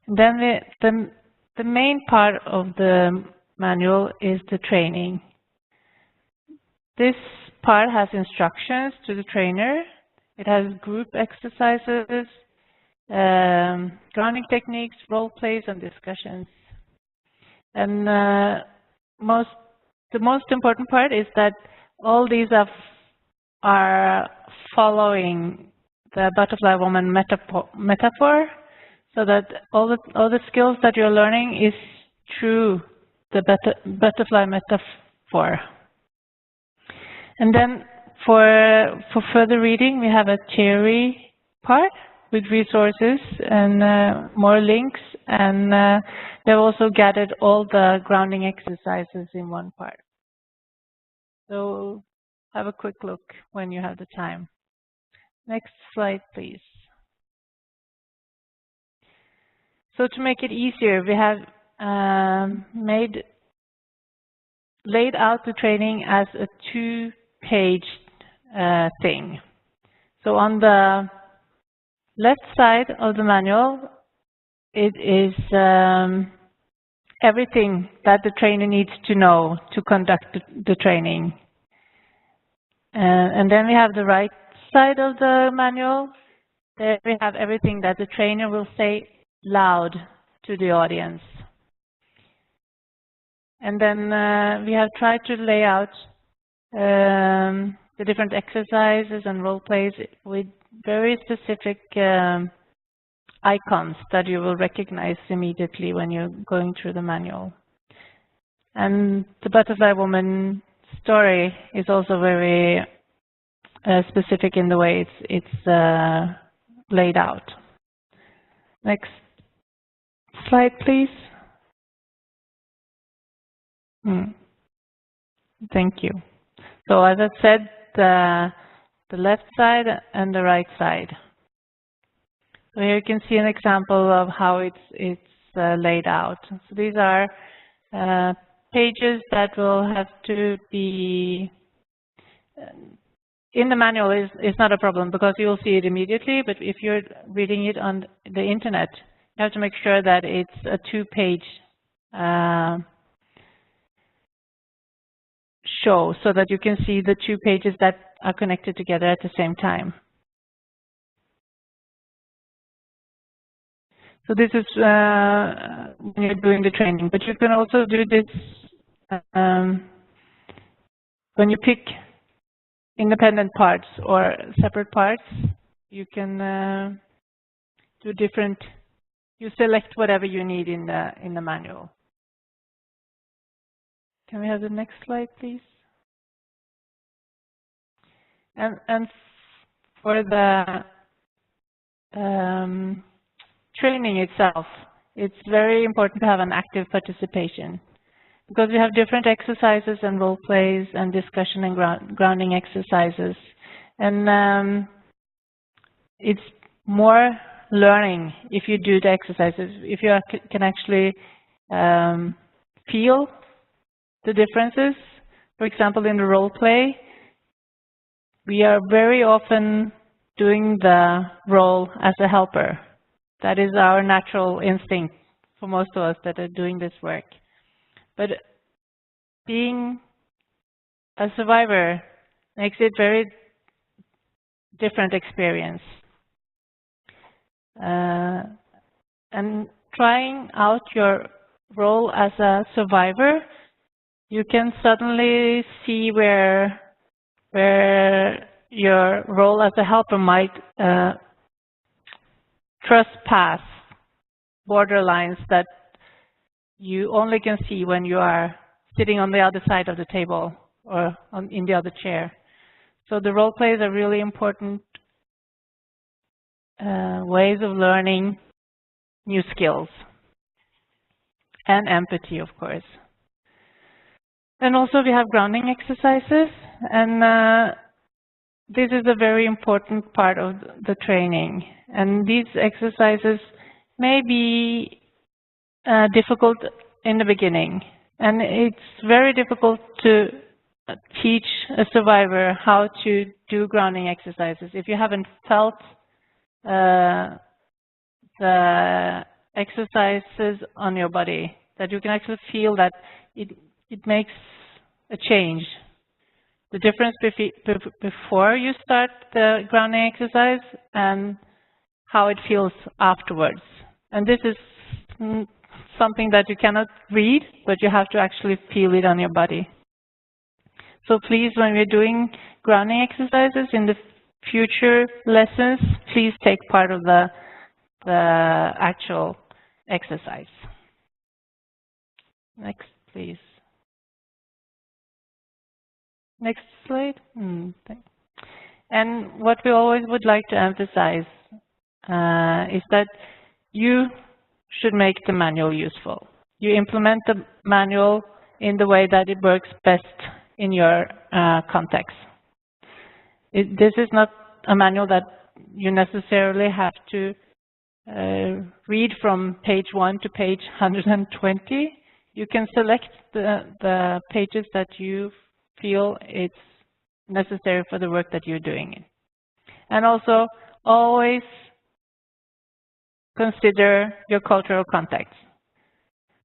And then the main part of the manual is the training. This part has instructions to the trainer. It has group exercises, grounding techniques, role plays, and discussions. And the most important part is that all these are following the butterfly woman metaphor, so that all the skills that you're learning is through the butterfly metaphor. And then for further reading, we have a theory part with resources and more links, and they've also gathered all the grounding exercises in one part. So have a quick look when you have the time. Next slide, please. So to make it easier, we have laid out the training as a 2-page thing. So on the left side of the manual, it is everything that the trainer needs to know to conduct the training. And then we have the right side of the manual. There we have everything that the trainer will say loud to the audience. And then we have tried to lay out the different exercises and role plays with very specific icons that you will recognize immediately when you're going through the manual. And the butterfly woman story is also very specific in the way it's laid out. Next slide, please. Thank you. So as I said, the left side and the right side. So here you can see an example of how it's laid out. So these are pages that will have to be in the manual is not a problem because you will see it immediately, but if you're reading it on the internet, you have to make sure that it's a 2-page show so that you can see the 2 pages that are connected together at the same time. So this is when you're doing the training. But you can also do this when you pick independent parts or separate parts. You can do different. You select whatever you need in the manual. Can we have the next slide, please? And for the training itself, it's very important to have an active participation, because we have different exercises and role plays and discussion and grounding exercises. And it's more learning if you do the exercises, if you can actually feel the differences. For example, in the role play, we are very often doing the role as a helper. That is our natural instinct for most of us that are doing this work. But being a survivor makes it very different experience. And trying out your role as a survivor, you can suddenly see where your role as a helper might trespass borderlines that you only can see when you are sitting on the other side of the table or in the other chair. So the role plays are really important ways of learning new skills, and empathy, of course. And also we have grounding exercises, and this is a very important part of the training. And these exercises may be difficult in the beginning, and it's very difficult to teach a survivor how to do grounding exercises if you haven't felt the exercises on your body, that you can actually feel that it makes a change. The difference before you start the grounding exercise and how it feels afterwards. And this is something that you cannot read, but you have to actually feel it on your body. So please, when we're doing grounding exercises in the future lessons, please take part of the actual exercise. Next, please. Next slide. And what we always would like to emphasize is that you should make the manual useful. You implement the manual in the way that it works best in your context. This is not a manual that you necessarily have to read from page 1 to page 120. You can select the pages that you feel it's necessary for the work that you're doing. And also, always consider your cultural context.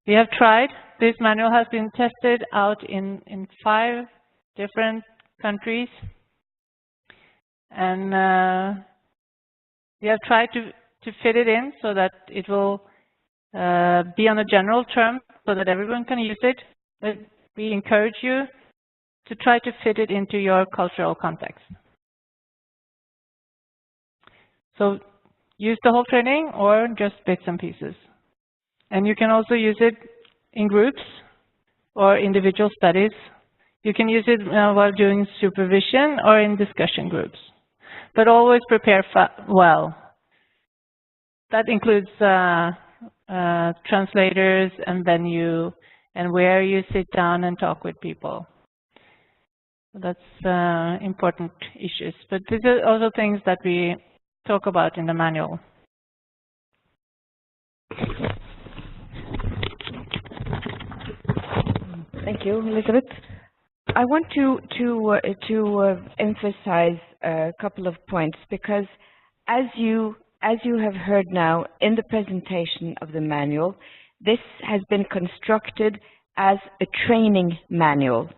We have tried, this manual has been tested out in 5 different countries. And we have tried to fit it in so that it will be on a general term so that everyone can use it. But we encourage you to try to fit it into your cultural context. So use the whole training or just bits and pieces. And you can also use it in groups or individual studies. You can use it while doing supervision or in discussion groups. But always prepare well. That includes translators and venue and where you sit down and talk with people. That's important issues. But these are also things that we talk about in the manual. Thank you, Elizabeth. I want to emphasize a couple of points, because as you have heard now in the presentation of the manual, this has been constructed as a training manual.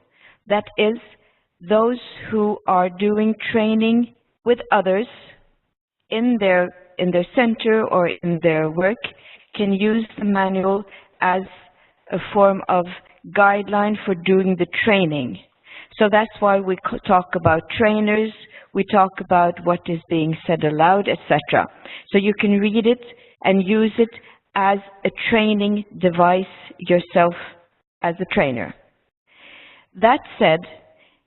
That is, those who are doing training with others in their center or in their work can use the manual as a form of guideline for doing the training. So that's why we talk about trainers, we talk about what is being said aloud, etc. So you can read it and use it as a training device yourself as a trainer. That said,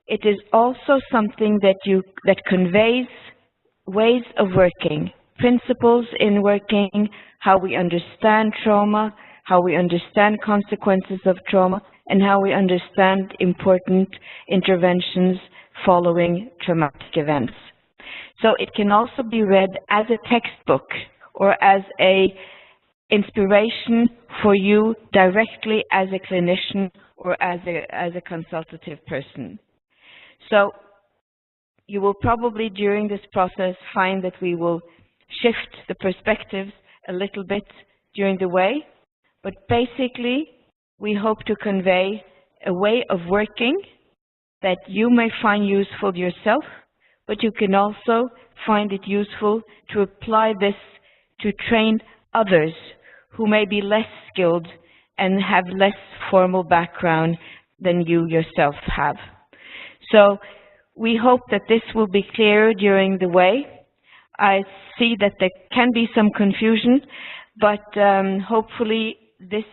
it is also something that conveys ways of working, principles in working, how we understand trauma, how we understand consequences of trauma, and how we understand important interventions following traumatic events. So it can also be read as a textbook or as an inspiration for you directly as a clinician or as a consultative person. So you will probably during this process find that we will shift the perspectives a little bit during the way, but basically we hope to convey a way of working that you may find useful yourself, but you can also find it useful to apply this to train others who may be less skilled and have less formal background than you yourself have. So we hope that this will be clearer during the way. I see that there can be some confusion, but hopefully this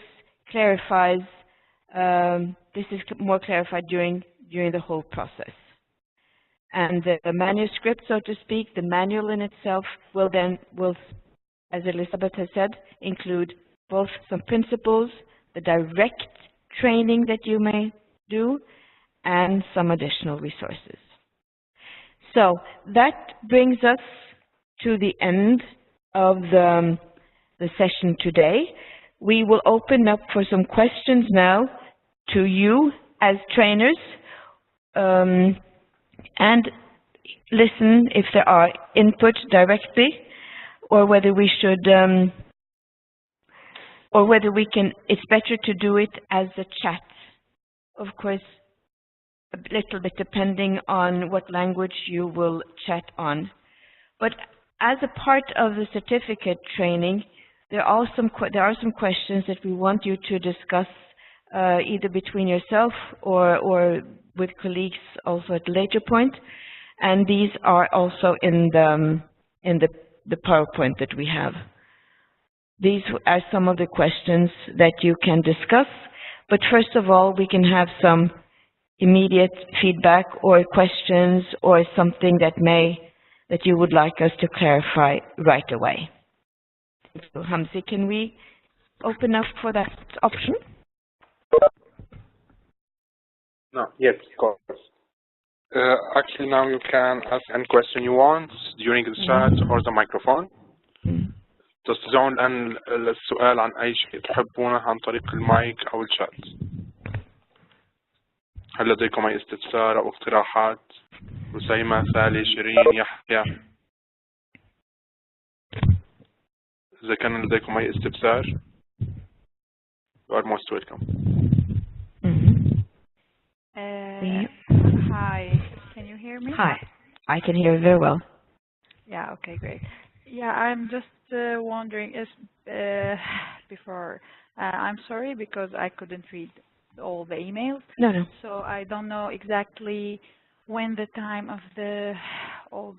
clarifies, this is more clarified during the whole process. And the manuscript, so to speak, the manual in itself will, as Elizabeth has said, include both some principles, the direct training that you may do, and some additional resources. So that brings us to the end of the session today. We will open up for some questions now to you as trainers, and listen if there are inputs directly, or whether we should, or whether we can, it's better to do it as a chat. Of course, a little bit depending on what language you will chat on. But as a part of the certificate training, there are some questions that we want you to discuss either between yourself or with colleagues also at a later point. And these are also in the PowerPoint that we have. These are some of the questions that you can discuss. But first of all, we can have some immediate feedback or questions or something that you would like us to clarify right away. So, Hamza, can we open up for that option? No, yes, of course. Actually, now you can ask any question you want during the chat or the microphone. تستطيعون الآن السؤال عن أي شيء تحبونه عن طريق المايك أو الشات. هل لديكم أي استفسار أو اقتراحات؟ رسيمة، سالي، شيرين، يحيى. إذا كان لديكم أي استفسار، you are most welcome. Hi, can you hear me? Hi, I can hear you very well. Yeah, okay, great. Yeah, I'm just wondering, before, I'm sorry because I couldn't read all the emails. No. So I don't know exactly when the time of all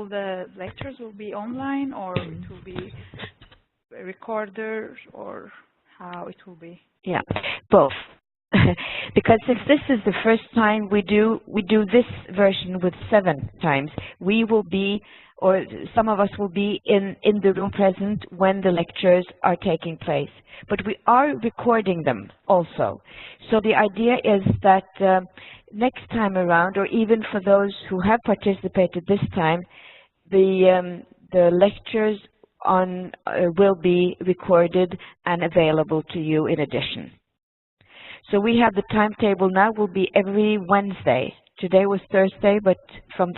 the lectures will be online, or it will be recorded, or how it will be. Yeah, both. Because since this is the first time we do this version with 7 times, we will be, or some of us will be in the room present when the lectures are taking place. But we are recording them also. So the idea is that next time around, or even for those who have participated this time, the lectures will be recorded and available to you in addition. So we have the timetable now will be every Wednesday. Today was Thursday, but from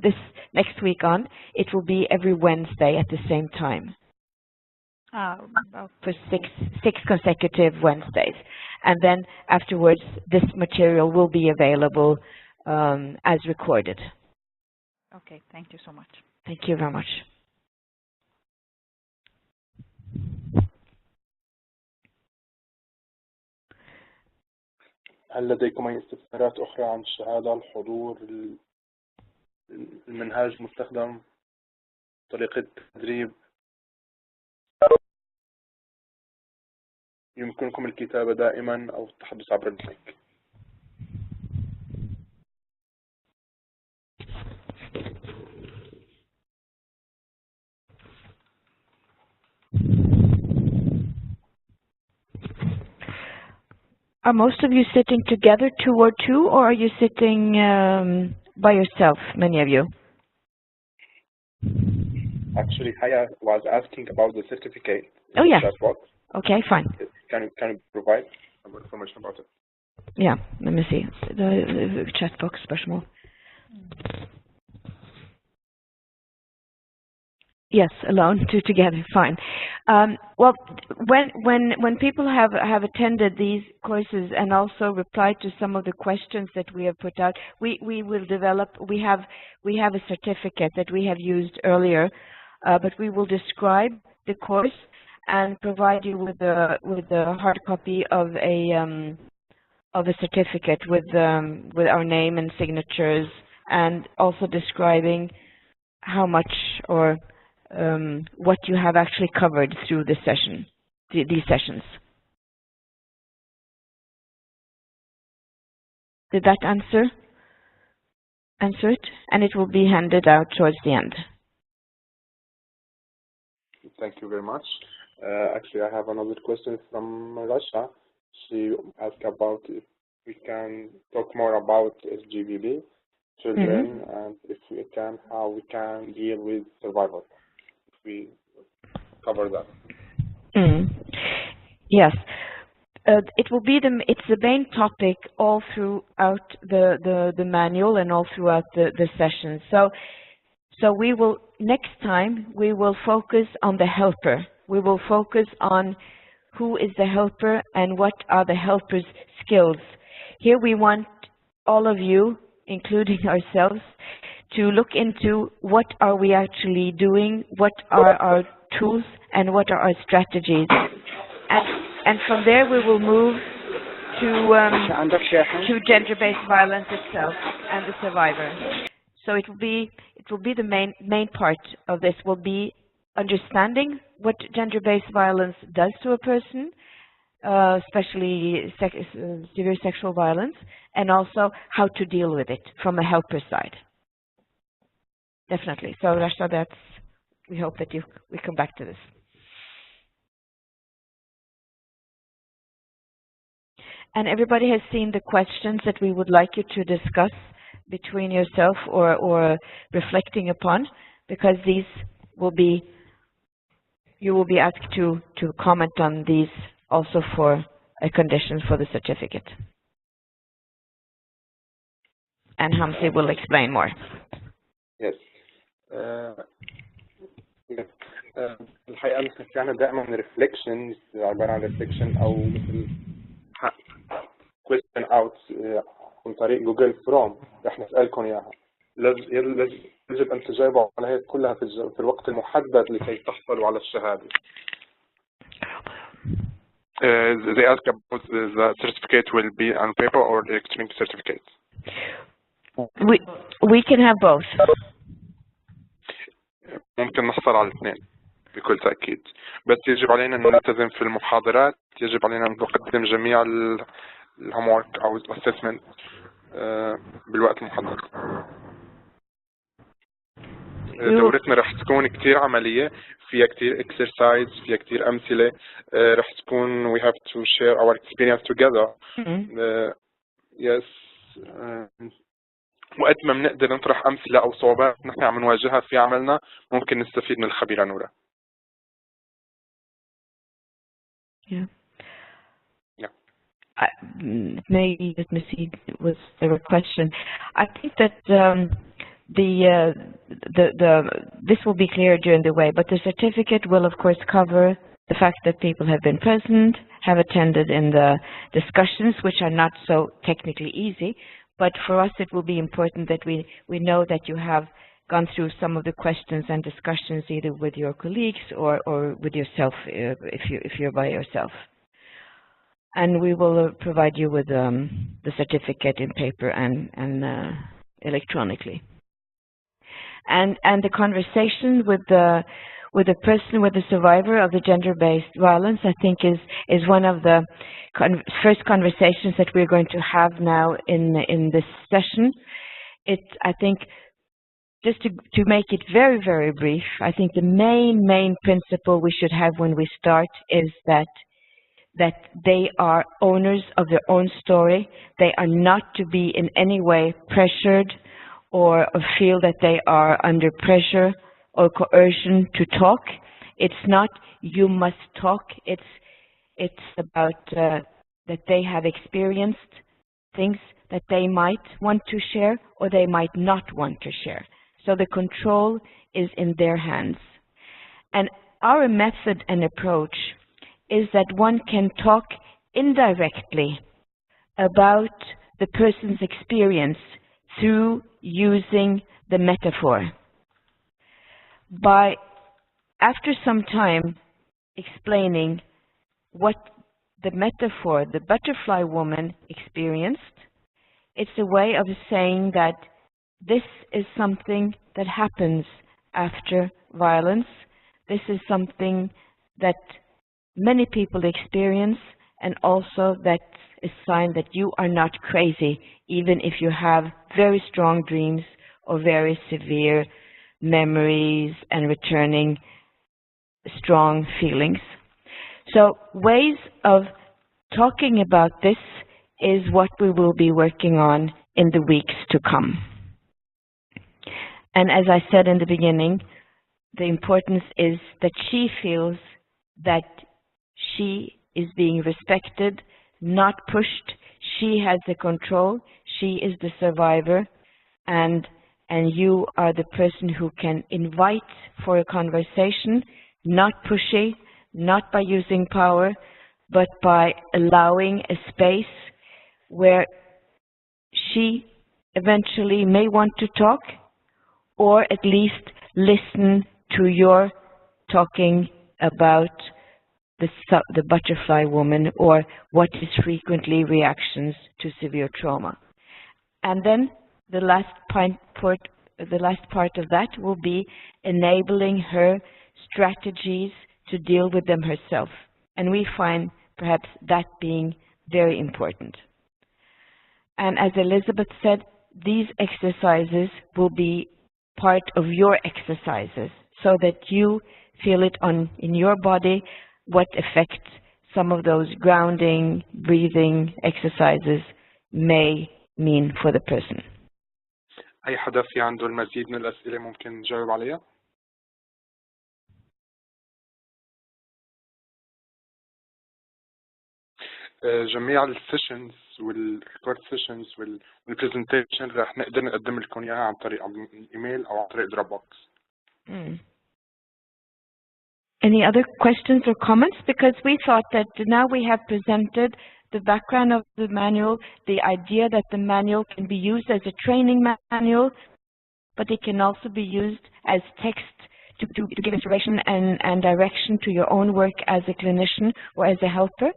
this next week on, it will be every Wednesday at the same time. For six consecutive Wednesdays. And then afterwards, this material will be available as recorded. Okay, thank you so much. Thank you very much. هل لديكم أي استفسارات أخرى عن الشهادة، الحضور، المنهاج المستخدم، طريقة التدريب؟ يمكنكم الكتابة دائما أو التحدث عبر المايك. Are most of you sitting together, 2 or 2, or are you sitting by yourself, many of you? Actually, Haya was asking about the certificate in Oh, the yeah. chat box. Okay, fine. Can you provide some information about it? Yeah, let me see. The chat box, spørsmål. Yes, alone, 2 together, fine. Well, when people have attended these courses and also replied to some of the questions that we have put out, we will develop. We have a certificate that we have used earlier, but we will describe the course and provide you with a hard copy of a certificate with our name and signatures, and also describing how much or what you have actually covered through this session, these sessions. Did that answer it? And it will be handed out towards the end. Thank you very much. Actually, I have another question from Russia. She asked about if we can talk more about SGBB children, and if we can, how we can deal with survival. If we cover that. Yes. It will be it's the main topic all throughout the manual and all throughout the session. So we will, next time, we will focus on the helper. We will focus on who is the helper and what are the helper's skills. Here we want all of you, including ourselves, to look into what are we actually doing, what are our tools, and what are our strategies. And from there we will move to gender-based violence itself and the survivor. So it will be the main part of this will be understanding what gender-based violence does to a person, especially severe sexual violence, and also how to deal with it from a helper side. Definitely. So Rasha, we hope that we come back to this. And everybody has seen the questions that we would like you to discuss between yourself or reflecting upon, because these will be, you will be asked to comment on these also for a condition for the certificate. And Hamza will explain more. Yes. الحقيقة نحن في عنا دائما reflections عبارة عن reflection أو مثل question out عن طريق جوجل فروم رح نسألكم إياها. يجب أن تجاوبوا على هي كلها في الوقت المحدد لكي تحصلوا على الشهادة. They ask about the certificate will be on paper or electronic certificate. We can have both. ممكن نحصل على الاثنين بكل تأكيد، بس يجب علينا أن نلتزم في المحاضرات، يجب علينا أن نقدم جميع الهومورك أو الأسسمنت بالوقت المحدد. دورتنا رح تكون كتير عملية، فيها كتير exercise، فيها كتير أمثلة، رح تكون we have to share our experience together. Yes. وقت ما بنقدر نطرح أمثلة أو صعوبات نحن عم نواجهها في عملنا ممكن نستفيد من الخبيرة نورا. Yeah. Yeah. Maybe let me see. Was there a question? I think that this will be clear during the way, but the certificate will of course cover the fact that people have been present, have attended in the discussions, which are not so technically easy. But for us, it will be important that we know that you have gone through some of the questions and discussions either with your colleagues or with yourself if you're by yourself. and we will provide you with the certificate in paper and electronically. And the conversation with the person, with the survivor of the gender-based violence, I think is one of the first conversations that we're going to have now in this session. I think, just to make it very, very brief, I think the main principle we should have when we start is that they are owners of their own story. They are not to be in any way pressured or feel that they are under pressure or coercion to talk. It's not you must talk. It's about that they have experienced things that they might want to share or they might not want to share. So the control is in their hands. And our method and approach is that one can talk indirectly about the person's experience through using the metaphor. After some time explaining what the metaphor, the butterfly woman, experienced, it's a way of saying that this is something that happens after violence. This is something that many people experience, and also that's a sign that you are not crazy, even if you have very strong dreams or very severe memories and returning strong feelings. So ways of talking about this is what we will be working on in the weeks to come. And as I said in the beginning, the importance is that she feels that she is being respected, not pushed. She has the control. She is the survivor, and you are the person who can invite for a conversation, not pushy, not by using power, but by allowing a space where she eventually may want to talk, or at least listen to your talking about the butterfly woman, or what is frequently reactions to severe trauma. And then the last part of that will be enabling her strategies to deal with them herself. And we find perhaps that being very important. And as Elizabeth said, these exercises will be part of your exercises, so that you feel it in your body, what effect some of those grounding, breathing exercises may mean for the person. أي حدا في عنده المزيد من الأسئلة ممكن نجاوب عليها؟ جميع السيشنز والريكورد سيشنز والبرزنتيشن رح نقدر نقدم لكم اياها عن طريق الايميل او عن طريق دروب بوكس. Any other questions or comments? Because we thought that now we have presented the background of the manual, the idea that the manual can be used as a training manual, but it can also be used as text to give inspiration and direction to your own work as a clinician or as a helper.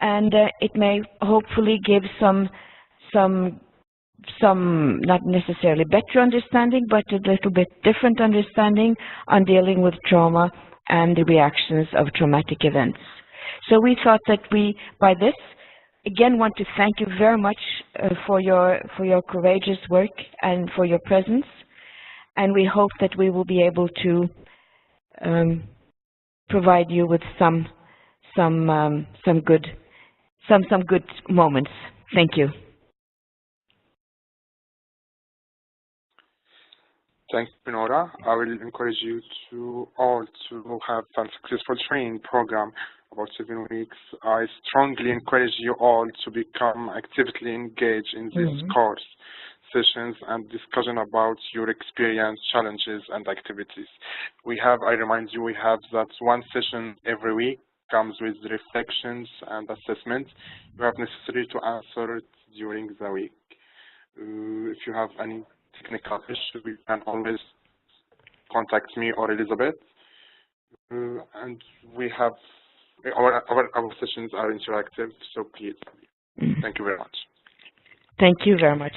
And it may hopefully give some not necessarily better understanding, but a little bit different understanding on dealing with trauma and the reactions of traumatic events. So we thought that we, by this, again want to thank you very much for your courageous work and for your presence. And we hope that we will be able to provide you with some good moments. Thank you. Thank you, Nora. I will encourage you to all to have a successful training program about 7 weeks. I strongly encourage you all to become actively engaged in this course sessions and discussion about your experience, challenges, and activities. I remind you, we have that one session every week, comes with reflections and assessments. You have necessary to answer it during the week. If you have any technical issue, you can always contact me or Elizabeth. And we have our sessions are interactive, so please. Thank you very much. Thank you very much.